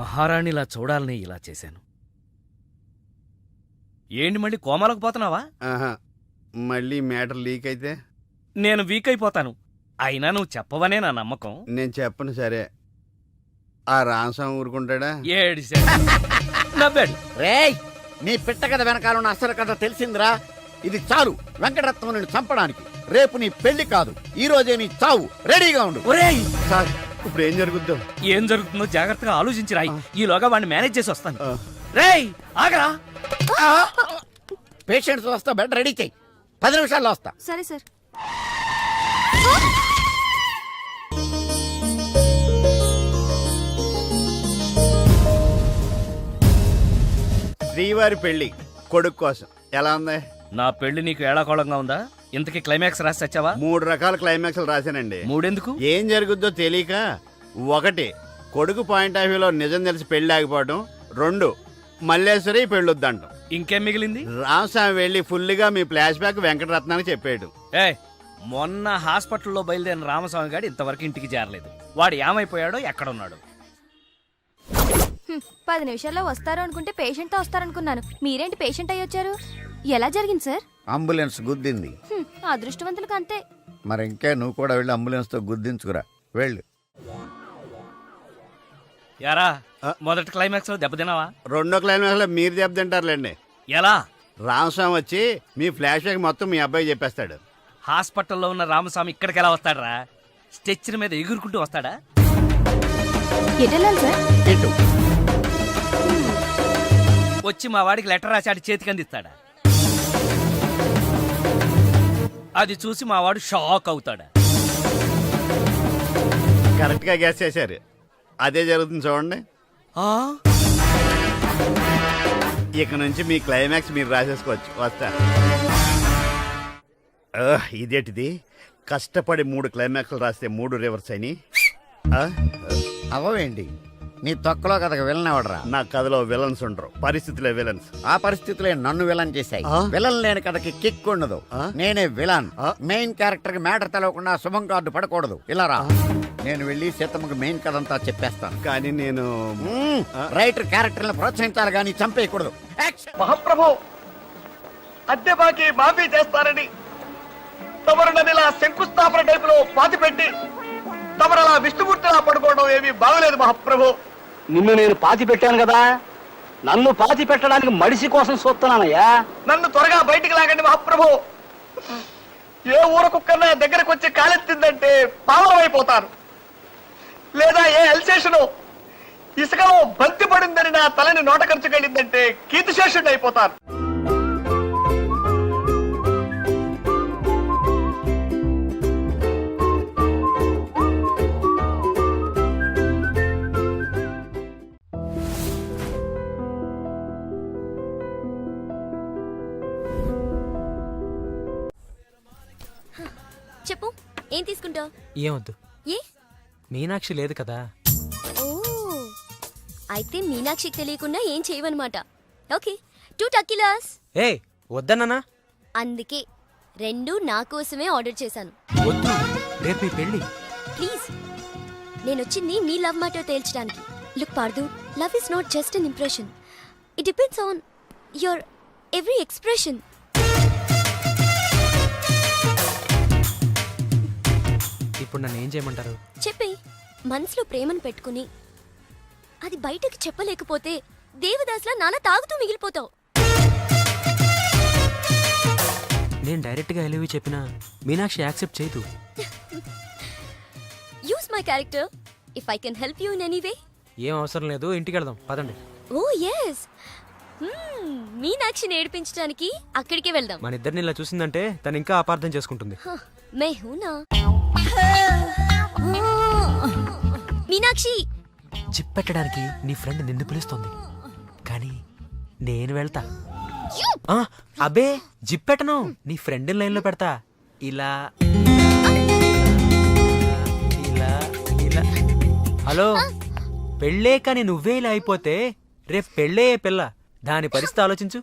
మహారాణిలా చూడాలని ఇలా చేశాను. ఏంటి మళ్ళీ కోమాలకు పోతున్నావా? ఆహా, మళ్ళీ మ్యాటర్ లీక్ అయితే నేను వీక్ అయిపోతాను. అయినా నువ్వు చెప్పవనే నా నమ్మకం. నేను చెప్పను. సరే, ఆ రామస్వామి ఊరుకుంటాడా? ఏడిశాడు, నవ్వాడు. రేయ్, నీ పిట్ట కథ వెనకాలన్న అసలు కథ తెలిసిందిరా. ఇది చాలు వెంకటరత్నం నిన్ను చంపడానికి. రేపు నీ పెళ్లి కాదు, ఈ రోజే నీ చావు. రెడీగా ఉండు. ఒరేయ్, సార్, ఇప్పుడు ఏం జరుగుద్దో? ఏం జరుగుతుందో జాగ్రత్తగా ఆలోచించి రాయి. ఈలోగా వాడిని మేనేజ్ చేసి వస్తాను. రేయ్, ఆగరా. పేషెంట్స్ వస్తా, బెడ్ రెడీ చెయ్యి. 10 నిమిషాల్లో వస్తా. సరే సార్. శ్రీవారి పెళ్లి కొడుకు కోసం ఎలా ఉంది? నా పెళ్లి నీకు ఏడాకోళంగా ఉందా? ఇంతకీ క్లైమాక్స్ రాసి వచ్చావా? 3 రకాల క్లైమాక్స్లు రాశానండి. 3 ఎందుకు? ఏం జరుగుద్దో తెలియక. 1, కొడుకు పాయింట్ ఆఫ్ వ్యూలో నిజం తెలిసి పెళ్లి ఆగిపోవడం. 2, మల్లేశ్వరి పెళ్ళొద్దంటాం. ఇంకేం మిగిలింది? రామస్వామి వెళ్ళి ఫుల్గా మీ ఫ్లాష్ బ్యాక్ వెంకటరత్నానికి చెప్పాడు. మొన్న హాస్పిటల్లో బయలుదేరిన రామస్వామి గారు ఇంతవరకు ఇంటికి చేరలేదు. వాడు ఏమైపోయాడో, ఎక్కడున్నాడు? 10 నిమిషాల్లో వస్తారు అనుకుంటే పేషెంట్ తో వస్తారనుకున్నాను. మీరేంటి పేషెంట్ అయ్యి వచ్చారు? ఎలా జరిగింది సార్? అంబులెన్స్ గుద్దింది. అదృష్టవంతులకు అంతే. మరి ఇంకా నువ్వు కూడా వెళ్ళి అంబులెన్స్ తో గుద్దించుకురా. వెళ్ళు. యారా, మొదటి క్లైమాక్స్ లో దెబ్బతిన్నావా? 2వ క్లైమాక్స్ లో మీరు దెబ్బతింటారులేండి. ఎలా? రామస్వామి వచ్చి మీ ఫ్లాష్ బ్యాక్ మొత్తం మీ అబ్బాయి చెప్పేస్తాడు. హాస్పిటల్లో ఉన్న రామస్వామి ఇక్కడికి ఎలా వస్తాడరా? స్ట్రెచ్చర్ మీద ఎగురుకుంటూ వస్తాడా? ఎటెళ్ళాలి సార్? ఇటు వచ్చి మా వాడికి లెటర్ రాశాడు చేతికి అందిస్తాడా? అది చూసి మా వాడు షాక్ అవుతాడా? కరెక్ట్ గా గ్యాస్ చేశారు. అదే జరుగుతుంది చూడండి. ఇక నుంచి మీ క్లైమాక్స్ మీరు రాసేసుకోవచ్చు. వస్తా. ఇదేంటిది? కష్టపడి 3 క్లైమాక్స్లు రాస్తే 3 రివర్స్ అయినాయి. అవవేంటి నీ తొక్కలో కథకు విలన్ ఎవడరా? నా కథలో విలన్స్ ఉండరు, పరిస్థితులే విలన్స్. ఆ పరిస్థితులే నన్ను విలన్ చేశాయి. ఆ? విలన్ లేని కథకి కిక్ ఉండదు. ఆ? నేనే విలన్. ఆ? మెయిన్ క్యారెక్టర్ కి మ్యాటర్ తెలవకుండా శుభం కార్డు పడకూడదు. ఇలా రా, నేను వెళ్ళి సీతమ్మకి మెయిన్ కథ అంతా చెప్పేస్తాను. కానీ నేను రైటర్ క్యారెక్టర్ ప్రోత్సహించాలి కానీ చంపేయకూడదు. మహాప్రభు, అద్దె బాకీ మాఫీ చేస్తారని తమరు నన్ను ఇలా శంకుస్థాపన టైపులో పాతి పెట్టి తమరు అలా విష్ణుమూర్తిలా పడుకోవడం ఏమీ బాగలేదు మహాప్రభు. నిన్ను నేను పాతి పెట్టాను కదా, నన్ను పాతి పెట్టడానికి మడిసి కోసం చూస్తున్నానయ్యా. నన్ను త్వరగా బయటికి లాగండి మహాప్రభు. ఏ ఊర కుక్కన్నా దగ్గరకు వచ్చి కాలెత్తిందంటే పావనమైపోతాను. లేదా ఏ ఎల్సేషను ఇసుకలో బంతి పడిందని నా తలని నోట ఖర్చుకెళ్ళిందంటే కీర్తిశేషుడు అయిపోతాను. చెప్పు, ఏం తీసుకుంటావు? ఏమొద్దు, ఏ? మీనాక్షి లేదు కదా. ఓ, అయితే మీనాక్షికి తెలియకుండా ఏం చేయవన్నమాట. ఓకే, 2 టకీలాస్. ఏ వద్దన్నానా? అందుకే 2 నా కోసమే ఆర్డర్ చేశాను. వద్దు, రేపు మీ పెళ్ళి. ప్లీజ్, నేనొచ్చింది మీ లవ్ మ్యాటర్ తేల్చడానికి. Look Parthu, love is not just an impression. It depends on your every expression. ఇప్పుడు నన్ను ఏం చేయమంటారు? చెప్పి మనసులో ప్రేమను పెట్టుకుని అది బయటకు చెప్పలేకపోతే దేవదాస్లా నాన్న తాగుతూ మిగిలిపోతావు. నేను డైరెక్ట్ గా ఎలివి చెప్పినా మీనాక్షి యాక్సెప్ట్ చేయదు. Use my character if I can help you in any way. ఏం అవసరం లేదు, ఇంటికి వెళ్దాం పదండి. ఓ ఎస్, మీనాక్షిని ఏడిపించడానికి అక్కడికే వెళ్దాం. మన ఇద్దరిని ఇలా చూసిందంటే తను ఇంకా అపార్థం చేసుకుంటుంది. మే హూనా మీనాక్షి. జిప్ పెట్టడానికి నీ ఫ్రెండ్ నిన్ను పిలుస్తోంది, కానీ నేను వెళ్తా. అబే జిప్ పెట్టను, నీ ఫ్రెండ్ లైన్ లో పెడతా. ఇలా ఇలా ఇలా. హలో, పెళ్ళే కానీ నువ్వే ఇలా అయిపోతే రేపు పెళ్ళే పిల్ల, దాని పరిస్థితి ఆలోచించు.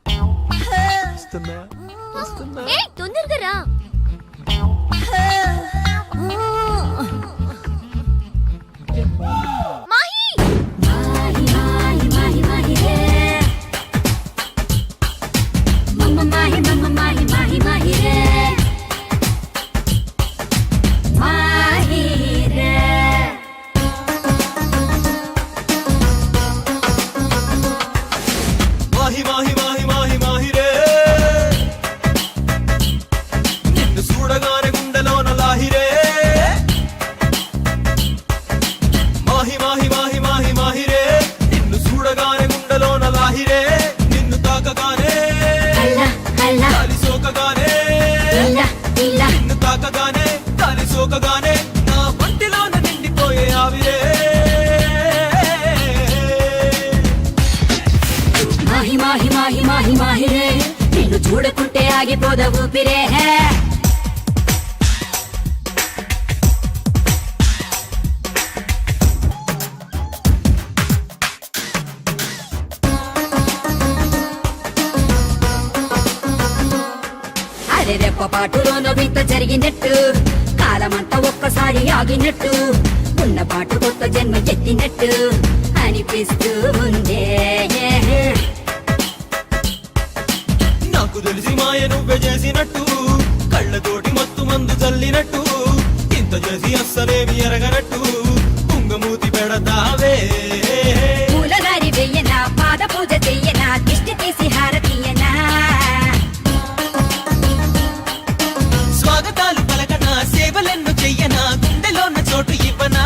వస్తున్నా వస్తున్నా. తొందరగా రా. నిన్ను చూడకుంటే ఆగిపోద ఊపిరే. అరే రెప్పపాటులోనో వింత జరిగినట్టు, కాలమంతా ఒక్కసారి ఆగినట్టు, ఉన్న పాటు కొత్త జన్మ ఎత్తినట్టు అనిపిస్తూ ఉందే. నాకు తెలిసి మాయ నువ్వే చేసినట్టు, కళ్ళతోటి మత్తు మందు చల్లినట్టు, ఇంత చేసి అస్సలేమి ఎరగనట్టు కుంగమూతి పెడతావే. పూలగారి వెయ్యనా, పాద పూజ చెయ్యనా, దిష్టి తీసి హారతీయనా, స్వాగతాలు పలకనా, సేవలెన్ను చెయ్యనా, గుండెలోన చోటు ఇవ్వనా.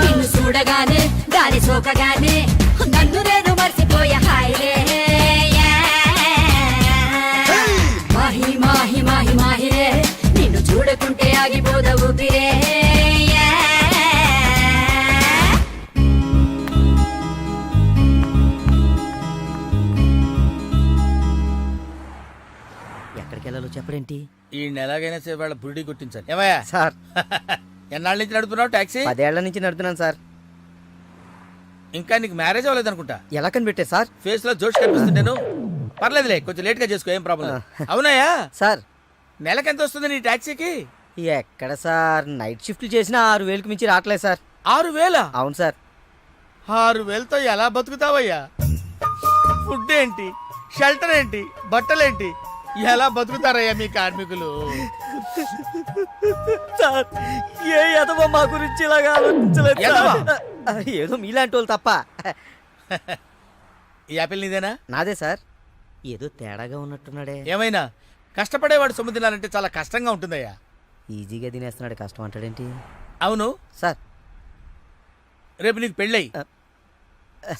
నిన్ను చూడగానే దారి సోకగానే నన్ను నేను మర్చిపోయా హాయిలే. ఆగిపోద ఊపిరే ఎక్కడికి వెళ్ళాలో చెప్పడేంటి? ఈ నెలగైనా సరే వాళ్ళ బుడి కొట్టించాలి ఏమయ్యా సార్ ఎన్నాళ్ళ నుంచి నడుపుతున్నావు టాక్సీ? 10 ఏళ్ల నుంచి నడుతున్నాను సార్. ఇంకా నీకు మ్యారేజ్ అవ్వలేదు అనుకుంటా. ఎలా కనిపెట్టే సార్? ఫేస్ లో జోష్ కనిపిస్తుంటాను. పర్లేదులే, కొంచెం లేట్ గా చేసుకో, ఏం ప్రాబ్లం. అవునాయా సార్ నెలకి ఎంత వస్తుంది నీ టాక్సీకి? ఎక్కడ సార్, నైట్ షిఫ్ట్లు చేసినా 6,000కి మించి రావట్లేదు సార్. 6,000? అవును సార్. 6,000తో ఎలా బతుకుతావయ్యా? ఫుడ్ ఏంటి, షెల్టర్ ఏంటి, బట్టలేంటి, ఎలా బతుకుతారయ్యా మీ కార్మికులు? సార్ ఏ ఎదవో మా గురించి ఇలాగా ఆలోచించలేదు ఎదవా? సార్. ఏదో మీలాంటి వాళ్ళు తప్ప. ఈ యాపిల్ నీదేనా? నాదే సార్. ఏదో తేడాగా ఉన్నట్టున్నాడే. ఏమైనా కష్టపడేవాడు సొమ్ము తినాలంటే చాలా కష్టంగా ఉంటుందయ్యా. ఈజీగా తినేస్తున్నాడు, కష్టం అంటాడేంటి? అవును సార్ రేపు నీకు పెళ్ళయి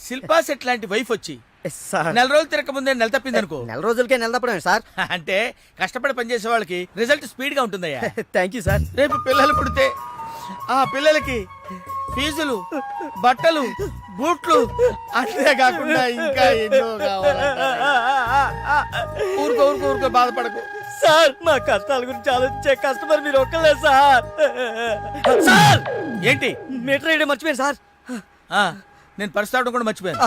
శిల్పా సెట్ లాంటి వైఫ్ వచ్చి సార్ 4 రోజులు తిరగక ముందే నెల తప్పింది అనుకో. 4 రోజులకే నెల తప్పడమే సార్. అంటే కష్టపడి పనిచేసే వాళ్ళకి రిజల్ట్ స్పీడ్ గా ఉంటుందయ్యా. Thank you sir. రేపు పిల్లలు పుడితే ఆ పిల్లలకి ఫీజులు, బట్టలు, బూట్లు, అంతే కాకుండా ఇంకా ఎన్నో కావాలంటారు. ఊరుకో ఊరుకో ఊరుకో, బాధపడకు. సార్ మా కష్టాల గురించి ఆలోచించే కస్టమర్ మీరు ఒక్కలే సార్. సార్ ఏంటి? మీటర్ వేయడం మర్చిపోయాను సార్. ఆ, నేను పర్సు తాగడం కూడా మర్చిపోయాను.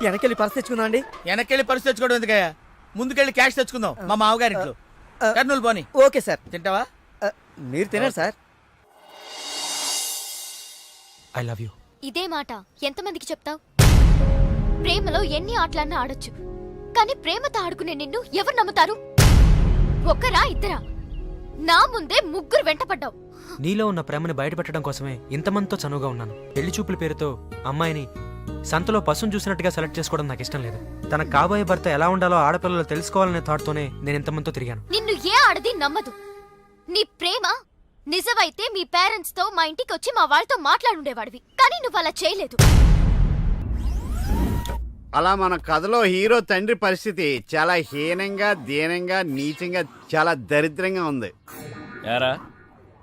వెనకెళ్ళి పర్స్ తెచ్చుకున్నా అండి. వెనక్కెళ్ళి పర్సు తెచ్చుకోవడం ఎందుకయ్యా? ముందుకెళ్ళి క్యాష్ తెచ్చుకుందాం మా మామగారింట్లో. కర్నూలు పోని. Okay sir. తింటావా? మీరు తినండి సార్. I love you. ఇదే మాట ఎంతమందికి చెప్తావు? ప్రేమలో ఎన్ని ఆటలన్నా ఆడొచ్చు, కానీ ప్రేమతో ఆడుకునే నిన్ను ఎవరు నమ్ముతారు? ఒక్కరా ఇద్దరా? నా ముందే 3 వెంటపడ్డావు. నీలో ఉన్న ప్రేమని బయటపెట్టడం కోసమే ఇంతమందితో చనువుగా ఉన్నాను. పెళ్లి చూపుల పేరుతో అమ్మాయిని సంతలో పశువును చూసినట్టుగా సెలెక్ట్ చేసుకోవడం నాకు ఇష్టం లేదు. తన కాబోయే భర్త ఎలా ఉండాలో ఆడపిల్లలు తెలుసుకోవాలనే థాట్తోనే నేను ఇంతమందితో తిరిగాను. నిన్ను ఏ ఆడది నమ్మదు. నీ ప్రేమ నిజమైతే మీ పేరెంట్స్ తో మా ఇంటికి వచ్చి మా వాళ్ళతో మాట్లాడుండేవాడివి, కానీ నువ్వు అలా చేయలేదు. అలా మన కథలో హీరో తండ్రి పరిస్థితి చాలా హీనంగా, దీనంగా, నీచంగా, చాలా దరిద్రంగా ఉంది. యారా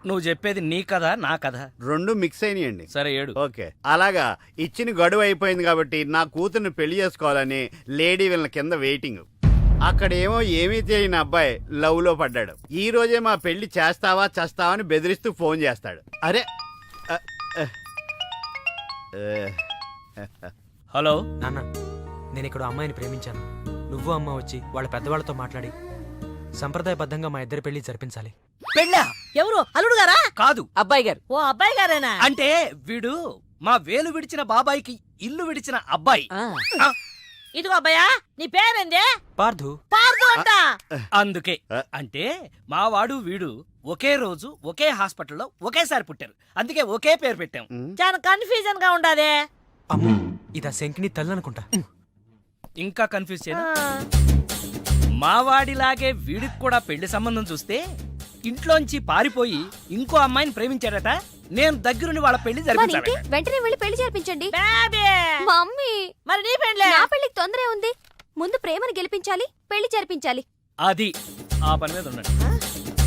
నువ్వు చెప్పేది నీ కథ నా కథ? 2 మిక్స్ అయినాయండి. సరే ఏడు. ఓకే, అలాగా ఇచ్చిన గడువు అయిపోయింది కాబట్టి నా కూతుర్ని పెళ్లి చేసుకోవాలని లేడీ వీళ్ళ కింద వెయిటింగ్. అక్కడేమో ఏమీ తెలియని అబ్బాయి లవ్ లో పడ్డాడు. ఈ రోజే మా పెళ్లి చేస్తావా చేస్తావా అని బెదిరిస్తూ ఫోన్ చేస్తాడు. అరే హలో నాన్న, నేను ఇక్కడ అమ్మాయిని ప్రేమించాను. నువ్వు అమ్మ వచ్చి వాళ్ళ పెద్దవాళ్ళతో మాట్లాడి సంప్రదాయబద్ధంగా మా ఇద్దరి పెళ్లి జరిపించాలి. పెళ్ళా? ఎవరు? అల్లుడు గారా? కాదు, అబ్బాయి గారు. ఓ అబ్బాయి గారేనా? అంటే వీడు మా వేలు విడిచిన బాబాయికి ఇల్లు విడిచిన అబ్బాయి. ఇదిగో అబ్బాయా, నీ పేరేందే? పార్థు. పార్దు అంట. అందుకే అంటే మా వాడు వీడు ఒకే రోజు ఒకే హాస్పిటల్లో ఒకేసారి పుట్టారు, అందుకే ఒకే పేరు పెట్టాం. చాలా కన్ఫ్యూజన్ గా ఉండాదే. అమ్మో, ఇదా శంకిని తల్లి అనుకుంటా. ఇంకా కన్ఫ్యూజ్ చేయను. మా వాడిలాగే వీడికి కూడా పెళ్లి సంబంధం చూస్తే ఇంట్లోంచి పారిపోయి ఇంకో అమ్మాయిని ప్రేమించాడట. నేను దగ్గరుండి వాళ్ళ పెళ్లి జరిపించాలి. వెంటనే వెళ్ళి పెళ్లి జరిపించండి. బేబీ! మమ్మీ, మరి నీ పెళ్ళే? నా పెళ్లికి తొందరే ఉంది. ముందు ప్రేమను గెలిపించాలి, పెళ్లి జరిపించాలి. అది ఆ పని మీద ఉండండి.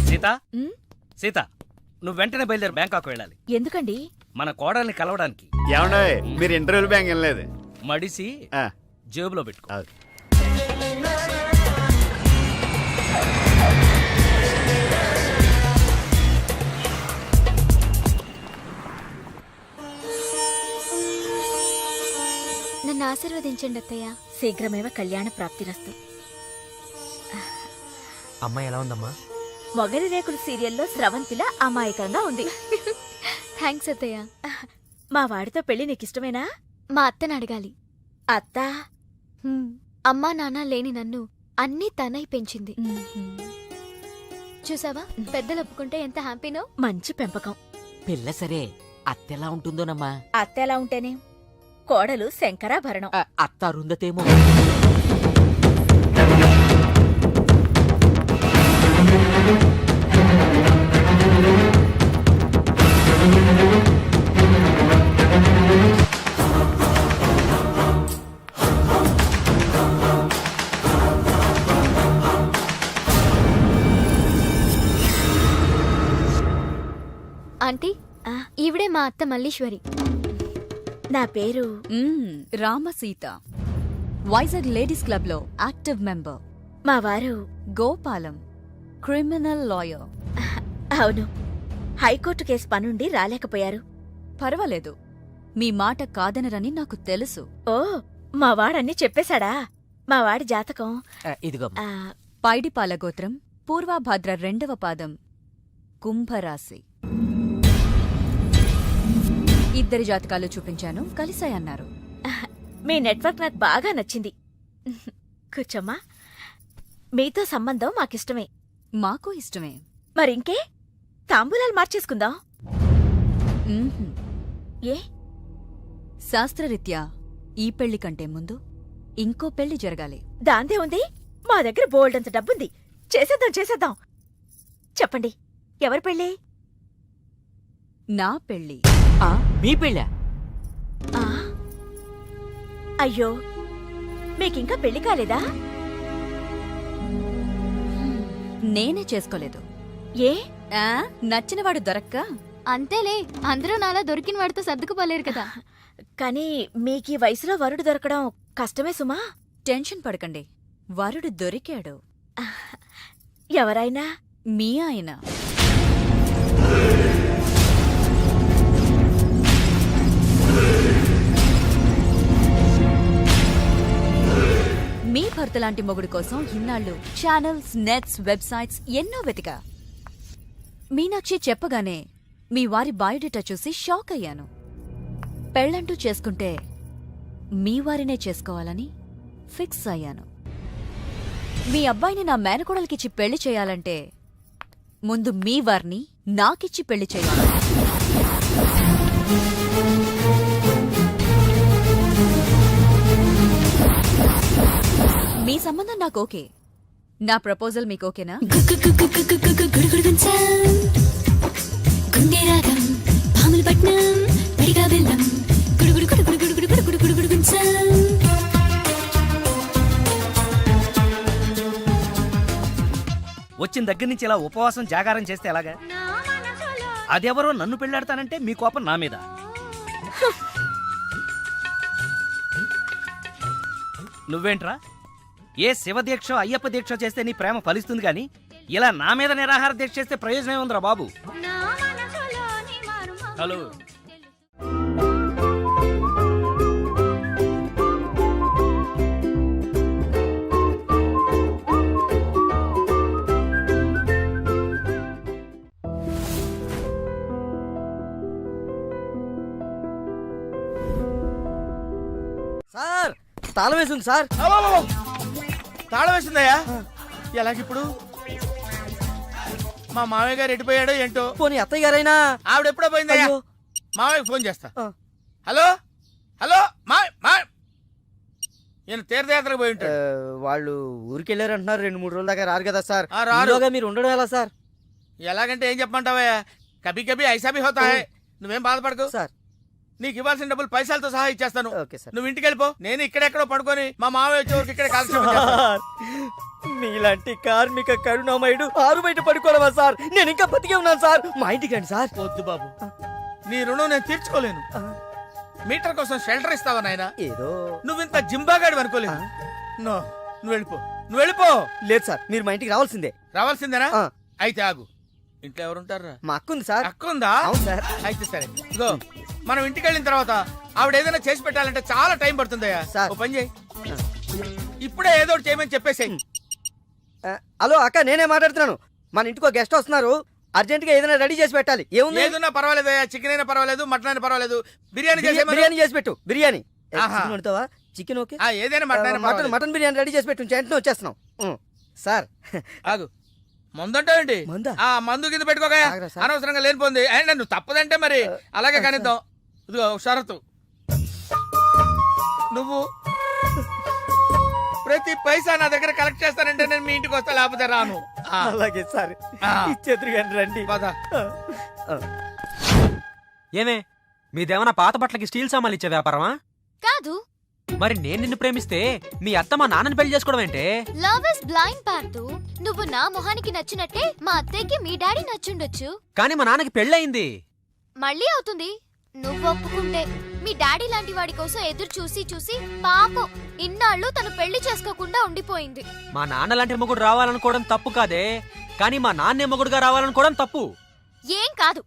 సీత, సీత, నువ్వు వెంటనే బయలుదేరి బ్యాంకాక్ వెళ్ళాలి. ఎందుకండి? మన కోడల్ని కలవడానికి. ఏమండే, మీరు ఇంటర్వ్యూలు బ్యాంక్ వెళ్ళలేదు? మడిసి జేబులో పెట్టుకో. నన్ను ఆశీర్వదించండి అత్తయ్య. శీఘ్రమేవ కళ్యాణ ప్రాప్తిరస్తు. అమ్మాయి ఎలా ఉందమ్మా? మొగలి రేకులు సీరియల్లో స్రవంతిలా అమాయకంగా ఉంది. థ్యాంక్స్ అత్తయ్య. మా వాడితో పెళ్లి నీకిష్టమేనా? మా అత్తని అడగాలి. అత్త అమ్మా నాన్న లేని నన్ను అన్నీ తనై పెంచింది. చూసావా, పెద్దలు ఒప్పుకుంటే ఎంత హ్యాపీనో. మంచి పెంపకం. పిల్ల సరే, అత్తెలా ఉంటుందోనమ్మా? అత్త ఎలా ఉంటేనే, కోడలు శంకరాభరణం. అత్త అరుందతేమో. ఆంటీ ఈవిడే మా అత్త మల్లీశ్వరి. నా పేరు రామసీత, వైజాగ్ లేడీస్ క్లబ్ లో యాక్టివ్ మెంబర్. మా వారు గోపాలం, క్రిమినల్ లాయర్. అవును, హైకోర్టు కేసు పనుండి రాలేకపోయారు. పర్వాలేదు, మీ మాట కాదనరని నాకు తెలుసు. ఓ, మా వాడన్నీ చెప్పేశాడా? మా వాడి జాతకం ఇదిగో. పైడిపాల గోత్రం, పూర్వభాద్ర 2వ పాదం, కుంభరాశి. ఇద్దరి జాతకాలు చూపించాను, కలిసాయన్నారు. మీ నెట్వర్క్ నాకు బాగా నచ్చింది. కూర్చోమ్మా. మీతో సంబంధం మాకిష్టమే. మాకు ఇష్టమే. మరింకే, తాంబూలాలు మార్చేసుకుందాం. మ్మ్హ్మ్. ఏ? శాస్త్రరీత్యా ఈ పెళ్లి కంటే ముందు ఇంకో పెళ్లి జరగాలి. దాందే ఉంది, మా దగ్గర బోల్డంత డబ్బుంది. చేసేద్దాం. చెప్పండి, ఎవరి పెళ్ళి? నా పెళ్లి. మీ పెళ్ళా? ఆ? అయ్యో, మీకింకా పెళ్లి కాలేదా? నేనే చేసుకోలేదు. ఏ? నచ్చినవాడు దొరక్క. అంతేలే, అందరూ నాలా దొరికిన వాడితో సర్దుకుపోలేరు కదా. కానీ మీకీ వయసులో వరుడు దొరకడం కష్టమే సుమా. టెన్షన్ పడకండి, వరుడు దొరికాడు. ఎవరైనా? మీ ఆయన. మీ భర్తలాంటి మొగుడు కోసం ఇన్నాళ్ళు ఛానల్స్, నెట్స్, వెబ్సైట్స్ ఎన్నో వెతికా. మీనాక్షి చెప్పగానే మీ వారి బయోడేటా చూసి షాక్ అయ్యాను. పెళ్ళంటూ చేసుకుంటే మీ వారినే చేసుకోవాలని ఫిక్స్ అయ్యాను. మీ అబ్బాయిని నా మేనకోడలికిచ్చి పెళ్లి చేయాలంటే ముందు మీ వారిని నాకిచ్చి పెళ్లి చేయాలి. మీ సంబంధం నాకు ఓకే. నా ప్రపోజల్ మీకు ఓకేనా? వచ్చిన దగ్గర నుంచి ఇలా ఉపవాసం జాగారం చేస్తే ఎలాగా? అదెవరో నన్ను పెళ్ళాడతానంటే మీ కోపం నా మీద. నువ్వేంట్రా, ఏ శివదీక్ష అయ్యప్ప దీక్ష చేస్తే నీ ప్రేమ ఫలిస్తుంది గాని ఇలా నా మీద నిరాహార దీక్ష చేస్తే ప్రయోజనం ఉందిరా బాబు. హలో, సార్ తాళం వేసింది సార్. తాళం వేసిందయ్యా? ఎలాగిప్పుడు? మా మామయ్య గారు ఎటుపోయాడో ఏంటో. పోనీ అత్తయ్య గారైనా? ఆవిడ ఎప్పుడో పోయిందయ్యా. మామయ్యకి ఫోన్ చేస్తా. హలో హలో, నేను తీర్థయాత్రకు పోయి ఉంటాడు. వాళ్ళు ఊరికెళ్ళారు అంటున్నారు. 2-3 రోజుల దాకా రారు కదా సార్. రారు. మీరు ఉండడం ఎలా సార్? ఎలాగంటే ఏం చెప్పమంటావయ్యా, కభీ కభీ ఐసా భీ హోతా హై. నువ్వేం బాధపడకు సార్. నీకు ఇవ్వాల్సిన డబ్బులు పైసలతో సహా ఇచ్చేస్తాను. Okay sir. నువ్వు ఇంటికి వెళ్ళిపో. నేను ఇక్కడెక్కడో పడుకొని మా మామయ్య వచ్చేవరకు ఇక్కడే కాల్క్షేపం చేస్తాను. మీలాంటి కార్మిక కరుణామయుడు ఆరు బయట పడుకోవడమా సార్? నేను ఇంకా బతికే ఉన్నాను సార్. మా ఇంటికి రండి సార్. వద్దు బాబు, నీ రుణం నేను తీర్చుకోలేను. మీటర్ కోసం షెల్టర్ ఇస్తావా నాయనా? ఏదో నువ్వు ఇంత జింబాగాడు అనుకోలేదు. నో, నువ్వు వెళ్ళిపో. లేదు సార్, మీరు మా ఇంటికి రావాల్సిందే. రావాల్సిందేనా? అయితే ఆగు. ఇంట్లో ఎవరుంటారా? మా అక్క ఉంది సార్. అక్క ఉందా? అవును సార్. అయితే సరే, ఇదిగో మనం ఇంటికి వెళ్ళిన తర్వాత ఆవిడ ఏదైనా చేసి పెట్టాలంటే చాలా టైం పడుతుందయ్యా. ఓ పని చేయి, ఇప్పుడే ఏదో ఒకటి చేయమని చెప్పేసేయ్. హలో అక్క, నేనే మాట్లాడుతున్నాను. మన ఇంటికి గెస్ట్ వస్తున్నారు. అర్జెంట్ గా ఏదైనా రెడీ చేసి పెట్టాలి. ఏముంది? ఏదైనా పర్వాలేదయ్యా. చికెన్ అయినా పర్వాలేదు, మటన్ అయినా పర్వాలేదు. బిర్యానీ చేసి పెట్టు. బిర్యానీ వండుతావా? Chicken okay. ఏదైనా మటన్ బిర్యానీ రెడీ చేసి పెట్టు. వెంటనే వచ్చేస్తున్నాం సార్. ఆగు, మందంటావేంటి? మందు కింద పెట్టుకోగా అనవసరంగా లేనిపోంది. నువ్వు తప్పదంటే మరి అలాగే కానిద్దాం. ఇదిగో షరతు, నువ్వు ప్రతి పైసా నా దగ్గర కలెక్ట్ చేస్తానంటే నేను మీ ఇంటికి వస్తా, లేకపోతే రాను. అలాగే సార్, ఇచ్చేద్దరు రండి. ఏమే, మీదేమన్నా పాత బట్టలకి స్టీల్ సామాన్లు ఇచ్చే వ్యాపారమా? కాదు. మరి నేను నిన్ను ప్రేమిస్తే మీ అత్త మా నాన్నని పెళ్లి చేసుకోవడం ఏంటే? Love is blind Parthu. నువ్వు నా మొహానికి నచ్చినట్టే మా అత్తయ్యకి మీ డాడీ నచ్చుండొచ్చు. కానీ మా నాన్నకి పెళ్ళయింది. మళ్ళీ అవుతుంది నువ్వు ఒప్పుకుంటే. మీ డాడీ లాంటి వాడి కోసం ఎదురు చూసి చూసి పాపం ఇన్నాళ్ళు తను పెళ్లి చేసుకోకుండా ఉండిపోయింది. మా నాన్న లాంటి మొగుడు రావాలనుకోవడం తప్పు కాదే, కానీ మా నాన్నే మొగుడుగా రావాలనుకోవడం తప్పు. ఏం కాదు,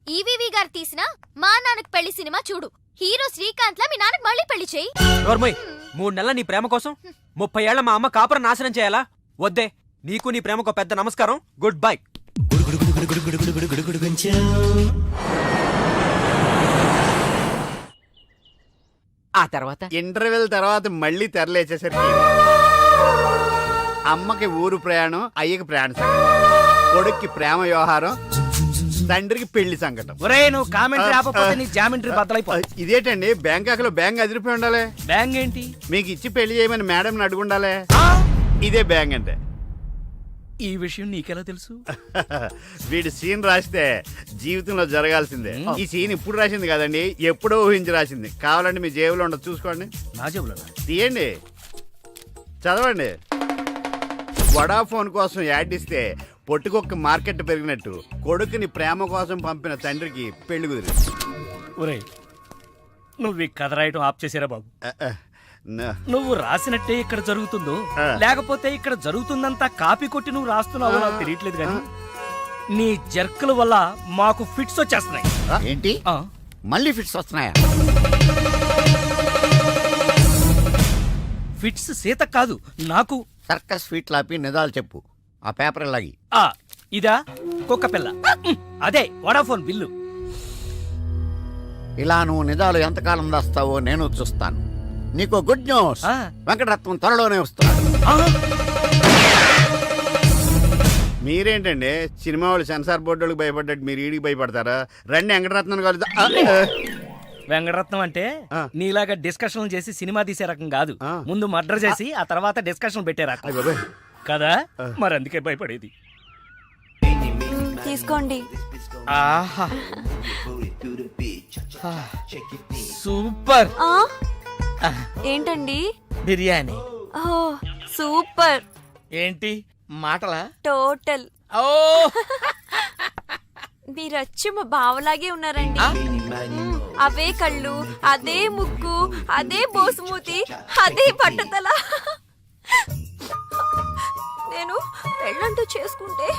ఈవీవి గారు తీసిన మా నాన్నకు పెళ్లి సినిమా చూడు. హీరో శ్రీకాంత్ లా మీ నాన్నకు మళ్ళీ పెళ్లి చేయి. నోర్మోయ్, 3 నెలల నీ ప్రేమ కోసం 30 ఏళ్ల మా అమ్మ కాపురం నాశనం చేయాలా? వద్దే, నీకు నీ ప్రేమకు పెద్ద నమస్కారం, గుడ్ బై. ఆ తర్వాత ఇంటర్వెల్ తర్వాత మళ్ళీ తెరలేచేసరికి అమ్మకి ఊరు ప్రయాణం, అయ్యకి ప్రయాణ సంకటం, కొడుక్కి ప్రేమ వ్యవహారం, తండ్రికి పెళ్లి సంకటం. ఒరే నువ్వు కామెంటరీ ఆపకపోతే నీ జామెంట్రీ బద్దలైపో. ఇదేటండి బ్యాంకాక్ లో బ్యాంక్ అదిరిపోయి ఉండాలి. బ్యాంగ్ ఏంటి? మీకు ఇచ్చి పెళ్లి చేయమని మేడం అడుగుండాలి. ఇదే బ్యాంక్ అంటే. ఈ విషయం నీకెలా తెలుసు? వీడి సీన్ రాస్తే జీవితంలో జరగాల్సిందే. ఈ సీన్ ఇప్పుడు రాసింది కదండి, ఎప్పుడో ఊహించి రాసింది. కావాలంటే మీ జేబులో ఉండదు, చూసుకోండి. నా జేబులో తీయండి, చదవండి. వడాఫోన్ కోసం యాడ్ ఇస్తే పొట్టుకొక్క మార్కెట్ పెరిగినట్టు కొడుకుని ప్రేమ కోసం పంపిన తండ్రికి పెళ్లి కుదిరింది. ఒరే నువ్వు ఈ కథ రాయటం ఆప్ చేసారా బాబు? నువ్వు రాసినట్టే ఇక్కడ జరుగుతుందో లేకపోతే ఇక్కడ జరుగుతుందంతా కాపీ కొట్టి నువ్వు రాస్తున్నావో నాకు తెలియట్లేదు కానీ నీ జర్కుల వల్ల మాకు ఫిట్స్ వచ్చేస్తున్నాయి. ఏంటి మళ్ళీ ఫిట్స్ వస్తున్నాయా? ఫిట్స్ సీత కాదు నాకు. సర్కస్ ఫీట్ లాపి నిజాలు చెప్పు. ఆ పేపర్ లాగి. ఇదా కుక్క పిల్ల, అదే వడాఫోన్ బిల్లు. ఇలా నువ్వు నిజాలు ఎంతకాలం దాస్తావో నేను చూస్తాను. నీకు గుడ్ న్యూస్, వెంకటరత్నం త్వరలోనే వస్తున్నాడు. మీరేంటండి సినిమా వాళ్ళు సెన్సార్ బోర్డులకు భయపడ్డట్టు మీరు ఈడికి భయపడతారా? రండి వెంకటరత్నం కలుద్దాం. వెంకటరత్నం అంటే నీలాగా డిస్కషన్ చేసి సినిమా తీసే రకం కాదు. ముందు మర్డర్ చేసి ఆ తర్వాత డిస్కషన్ పెట్టే రకం కదా. మరి అందుకే భయపడేది. తీసుకోండి. సూపర్. ఏంటండి? బిర్యానీ. సూపర్. ఏంటి మాటలా? టోటల్. ఓ మీరచ్చి మా బావలాగే ఉన్నారండి. అవే కళ్ళు, అదే ముక్కు, అదే బోసుమూతి, అదే పట్టతల. నేను పెళ్ళంటూ చేసుకుంటే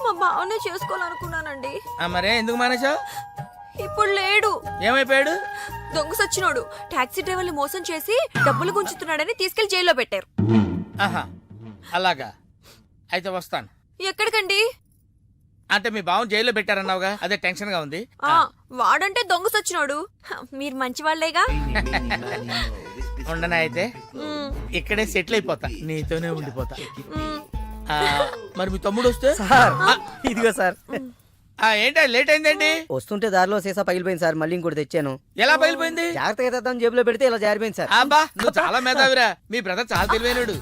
మా బావనే చేసుకోవాలనుకున్నానండి. మరే ఎందుకు మానేశావు? ఇప్పుడు లేడు. ఏమైపోయాడు? దొంగ సచ్చినోడు టాక్సీ డ్రైవర్ని మోసం చేసి డబ్బులు గుంచుతున్నాడని తీసుకెళ్లి జైల్లో పెట్టారు. అలాగా, అయితే వస్తాను. ఎక్కడికండి? అంటే మీ బావని జైల్లో పెట్టారన్నావుగా, అదే టెన్షన్ గా ఉంది. వాడంటే దొంగ సచ్చినోడు, మీరు మంచి వాళ్లేగా. ఉండనా అయితే ఇక్కడే సెటిల్ అయిపోతా, నీతోనే ఉండిపోతా. మరి మీ తమ్ముడు వస్తే? ఇదిగో సార్. ఏంటి లేట్ అయిందేంటి? వస్తుంటే దారిలో సీసా పగిలిపోయింది సార్, మళ్ళీ ఇంకోటి తెచ్చాను. ఎలా పగిలిపోయింది? జాగ్రత్తగా తెద్దాం జేబులో పెడితే ఇలా జారిపోయింది సార్. అబ్బా నువ్వు చాలా మేధావిరా. మీ బ్రదర్ చాలా తెలివైనడు.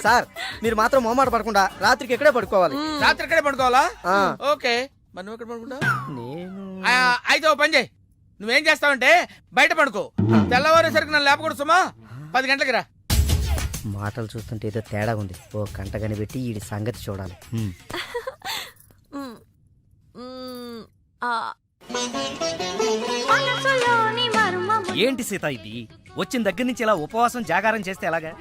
సార్ మీరు మాత్రం మొహమాట పడకుండా రాత్రికి ఇక్కడే పడుకోవాలి. రాత్రి ఇక్కడే పడుకోవాలా? ఓకే, మరి నువ్వు ఎక్కడ పడుకుంటావు? అయితే ఓ పని చేయి, నువ్వేం చేస్తావంటే బయట పడుకో. తెల్లవారేసరికి నన్ను లేపకూడదు సుమా. 10 గంటలకి రా. మాటలు చూస్తుంటే ఏదో తేడా ఉంది. ఓ గంట కనిపెట్టి ఈ సంగతి చూడాలి. ఏంటి సీత ఇది? వచ్చిన దగ్గర నుంచి ఇలా ఉపవాసం జాగారం చేస్తే ఎలాగా?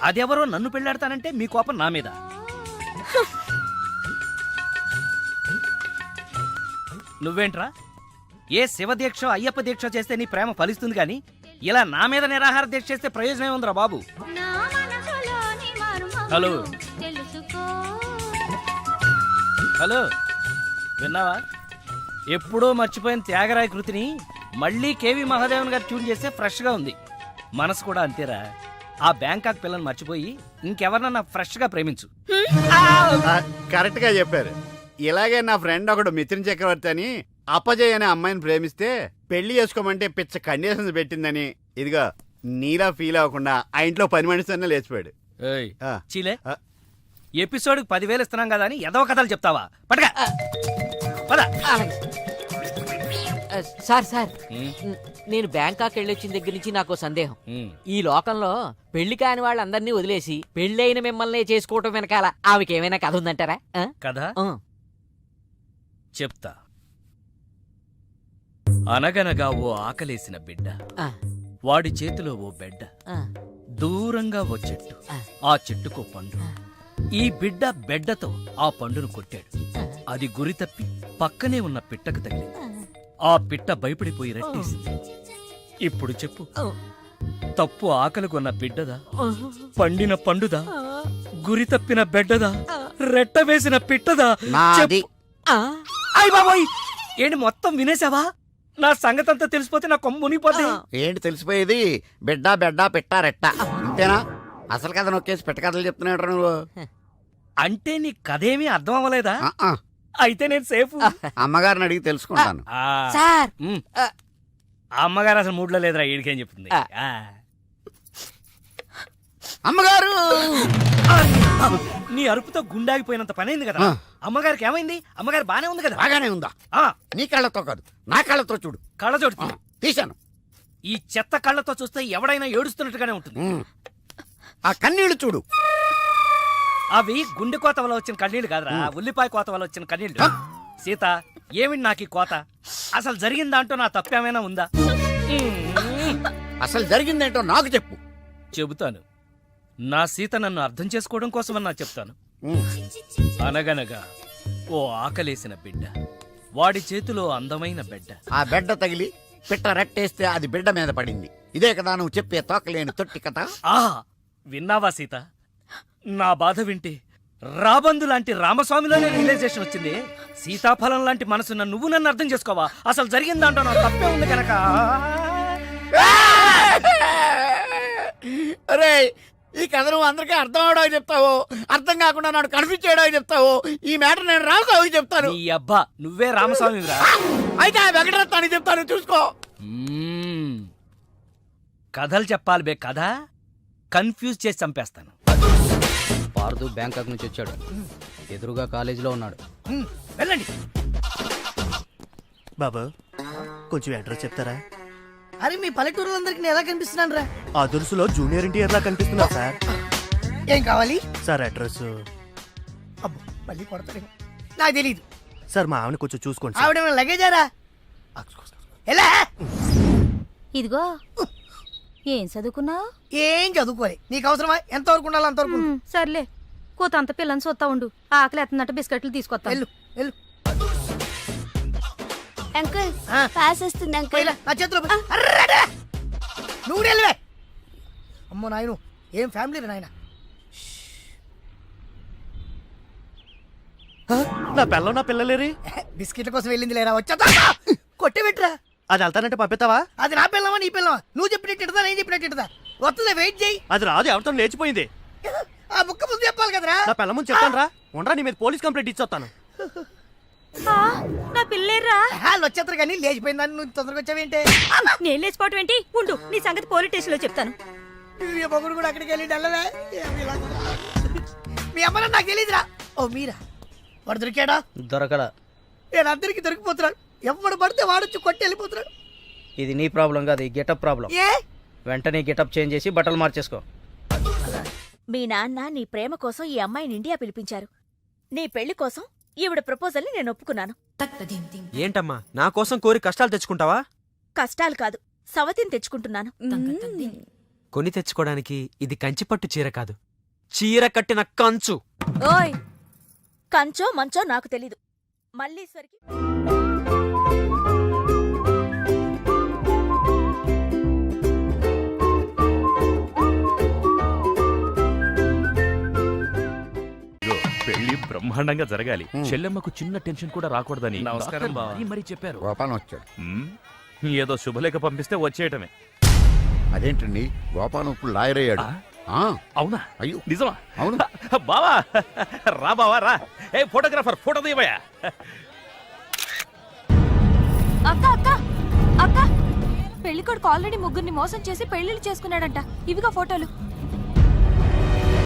అదెవరో నన్ను పెళ్ళాడతానంటే మీ కోపం నా మీద. నువ్వేంట్రా ఏ శివ దీక్ష అయ్యప్ప దీక్ష చేస్తే నీ ప్రేమ ఫలిస్తుంది కానీ ఇలా నా మీద నిరాహార దీక్ష చేస్తే ప్రయోజనం ఉందిరా బాబు. హలో హలో, విన్నావా? ఎప్పుడో మర్చిపోయిన త్యాగరాయ కృతిని మళ్ళీ కేవి మహాదేవన్ గారు ట్యూన్ చేస్తే ఫ్రెష్ గా ఉంది. మనసు కూడా అంతేరా. ఆ బ్యాంకాక్ పిల్లని మర్చిపోయి ఇంకెవరన్నా ఫ్రెష్ గా ప్రేమించు. కరెక్ట్ గా చెప్పారు. ఇలాగే నా ఫ్రెండ్ ఒకడు మిథున్ చక్రవర్తి అని అపజయ్ అనే అమ్మాయిని ప్రేమిస్తే పెళ్లి చేసుకోమంటే పిచ్చ కండిషన్స్ పెట్టిందని ఇదిగా నీలా ఫీల్ అవ్వకుండా ఆ ఇంట్లో పని మనిషి లేచిపోయాడు. చీలే, ఎపిసోడ్ 10,000 ఇస్తున్నాం కదా అని ఎదవ కథలు చెప్తావా? పడగా పద. సార్ సార్, నేను బ్యాంకాక్ వెళ్ళొచ్చిన దగ్గర నుంచి నాకు సందేహం. ఈ లోకంలో పెళ్లి కాని వాళ్ళందరినీ వదిలేసి పెళ్ళైన మిమ్మల్ని చేసుకోవటం వెనకాల ఆమెకేమైనా కథ ఉందంటారా? కదా చెప్తా. అనగనగా ఓ ఆకలేసిన బిడ్డ, వాడి చేతిలో ఓ బెడ్డ, దూరంగా ఓ చెట్టు, ఆ చెట్టుకో పండు. ఈ బిడ్డ బెడ్డతో ఆ పండును కొట్టాడు. అది గురి తప్పి పక్కనే ఉన్న పిట్టకు తగిలింది. ఆ పిట్ట భయపడిపోయి రెట్టేసింది. ఇప్పుడు చెప్పు, తప్పు ఆకలికొన్న బిడ్డదా, పండిన పండుదా, గురి తప్పిన బెడ్డదా, రెట్ట వేసిన పిట్టదా? నాది. అయ్ బాబోయ్, ఏంటి మొత్తం వినేసావా? నా సంగతంతా తెలిసిపోతే నా కొమ్ము మునిగిపోద్ది. ఏంటి తెలిసిపోయేది? బిడ్డ బెడ్డ పిట్ట రెట్ట ఇంతేనా? అసలు కథ నొక్కేసి పెట్ట కథలు చెప్తున్నాడు నువ్వు. అంటే నీ కథేమీ అర్థం అవ్వలేదా? అయితే నేను సేఫ్. అమ్మగారిని అడిగి తెలుసుకుంటాను. సార్ అమ్మగారు అసలు మూడ్లో లేదురా, ఈడికేం చెప్తుంది. అమ్మగారు నీ అరుపుతో గుండాగిపోయినంత పనైంది కదా. అమ్మగారికి ఏమైంది? అమ్మగారు బానే ఉంది కదా? బాగానే ఉందా? నీ కళ్ళతో కాదు, నా కళ్ళతో చూడు. కళ్ళజోడు తీశాను. ఈ చెత్త కళ్ళతో చూస్తే ఎవడైనా ఏడుస్తున్నట్టుగానే ఉంటుంది. ఆ కన్నీళ్లు చూడు. అవి గుండె కోత వల్ల వచ్చిన కన్నీళ్లు కాదురా, ఉల్లిపాయ కోత వల్ల వచ్చిన కన్నీళ్లు. సీత, ఏమిటి నాకు ఈ కోత? అసలు జరిగిందంటూ నా తప్పేమైనా ఉందా? అసలు జరిగిందేంటో నాకు చెప్పు. చెబుతాను. నా సీత నన్ను అర్థం చేసుకోవడం కోసమన్నా చెప్తాను. అనగనగా ఓ ఆకలేసిన బిడ్డ, వాడి చేతిలో అందమైన బెడ్డ. ఆ బెడ్డ తగిలి పిట్ట రెట్టేస్తే అది బిడ్డ మీద పడింది. ఇదే కదా నువ్వు చెప్పే తోకలేని తొట్టి కథ? విన్నావా సీత? నా బాధ వింటే రాబందు లాంటి రామస్వామిలోనే రియలైజేషన్ వచ్చింది. సీతాఫలం లాంటి మనసున్న నువ్వు నన్ను అర్థం చేసుకోవా? అసలు జరిగిందంటో నా తప్పే ఉంది కనుక. అరే, ఈ కథ నువ్వు అందరికీ అర్థం అవడానికి చెప్తావు, అర్థం కాకుండా నాడు కన్ఫ్యూజ్ చేయడానికి చెప్తావు. ఈ మ్యాటర్ నేను రామస్వామికి చెప్తాను. నీ అబ్బా, నువ్వే రామస్వామి రా. అయితే ఆ వెంకటరత్నానికి చెప్తాను, చూసుకో. కథలు చెప్పాలి బే, కథ కన్ఫ్యూజ్ చేసి చంపేస్తాను. పార్దు బ్యాంకాక్ నుంచి వచ్చాడు. ఎదురుగా కాలేజీలో ఉన్నాడు. వెళ్ళండి. బాబు, కొంచెం అడ్రస్ చెప్తారా? అరే, మీ పల్లెటూరులందరికీ నేను ఎలా కనిపిస్తున్నాను రా? ఆ దురుసులో జూనియర్ ఎన్టీఆర్ లా కనిపిస్తున్నా సార్. ఏం కావాలి సార్? అడ్రస్. అబ్బో, మళ్ళీ కొడతాడు. నాకు తెలీదు సార్, మా ఆవిడ కొంచెం చూసుకోండి. ఆవిడ లగేజారా? ఎలా? ఇదిగో, ఏం చదువుకున్నావు? ఏం చదువుకోలే. నీకు అవసరమా? ఎంతవరకు ఉండాలి అంతవరకు. సర్లే, కూతంత పిల్లని చూస్తా ఉండు. ఆకలి ఎత్తున్నట్టు బిస్కెట్లు తీసుకొస్తా. వెళ్ళు వెళ్ళు. అంకుల్, పాస్ వస్తుంది అంకుల్. నా చేతిలో నువ్వు వెళ్ళవే. అమ్మో నాయను, ఏం ఫ్యామిలీ నాయన. నా పిల్ల, నా పిల్లలేరి బిస్కెట్ల కోసం వెళ్ళింది లేరా? వచ్చా కొట్టి పెట్టరా. అది వెళ్తానంటే పంపిస్తావా? అది నా పిల్లవా నీ పిల్లవా? నువ్వు చెప్పినట్టు ఇడతా, నేను చెప్పినట్టు ఇడతా. వస్తుందా? వెయిట్ చేయి. అది రాదు, ఎవరితో లేచిపోయింది. ఆ ముక్క ముందు చెప్పాలి కదరా. నా పిల్ల ముందు చెప్తాను రా. ఉండరా, నీ మీద పోలీస్ కంప్లైంట్ ఇచ్చొస్తాను. నా పిల్లేరా? వాళ్ళు వచ్చేస్తారు కానీ లేచిపోయిందని నువ్వు తొందరగా వచ్చావేంటే? నేను లేచిపోవటం ఏంటి? ఉండు, నీ సంగతి పోలీస్ స్టేషన్ లో చెప్తాను. మొగుడు కూడా అక్కడికి వెళ్ళి వెళ్ళవే. మీ అమ్మ నాకు తెలియదురా. ఓ మీరా? వాడు దొరికాడా? దొరకడా? నేను అందరికి దొరికిపోతున్నాడు. ఎవడు పడితే వాడొచ్చి కొట్టి వెళ్ళిపోతున్నాడు. ఇది నీ ప్రాబ్లం కాదు, ఈ గెటప్ ప్రాబ్లం. ఏ? వెంటనే గెటప్ చేంజ్ చేసి బట్టలు మార్చేసుకో. మీ నాన్న నీ ప్రేమ కోసం ఈ అమ్మాయిని ఇండియా పిలిపించారు. నీ పెళ్లి కోసం ఈవిడ ప్రపోజల్ ని నేను ఒప్పుకున్నాను. ఏంటమ్మా, నా కోసం కోరి కష్టాలు తెచ్చుకుంటావా? కష్టాలు కాదు, సవతిని తెచ్చుకుంటున్నాను. కొని తెచ్చుకోవడానికి ఇది కంచిపట్టు చీర కాదు, చీర కట్టిన కంచు. ఓయ్, కంచో మంచో నాకు తెలీదు. మల్లీశ్వరికి పెళ్లి బ్రహ్మాండంగా జరగాలి. చెల్లెమ్మకు చిన్న టెన్షన్ కూడా రాకూడదని నమస్కారం మరి చెప్పారు. గోపాలం వచ్చాడు. ఏదో శుభలేఖ పంపిస్తే వచ్చేయటమే. అదేంటండి, గోపాలం ఇప్పుడు లాయర్ అయ్యాడు. అవునా? అయ్యో, నిజమా? అవును. బావా రా, బావా రా. ఏ ఫోటోగ్రాఫర్, ఫోటో తీయవయ్యా. అక్క అక్క అక్క, పెళ్లికొడుకు ఆల్రెడీ ముగ్గురిని మోసం చేసి పెళ్లిళ్ళు చేసుకున్నాడంట. ఇవిగా ఫోటోలు.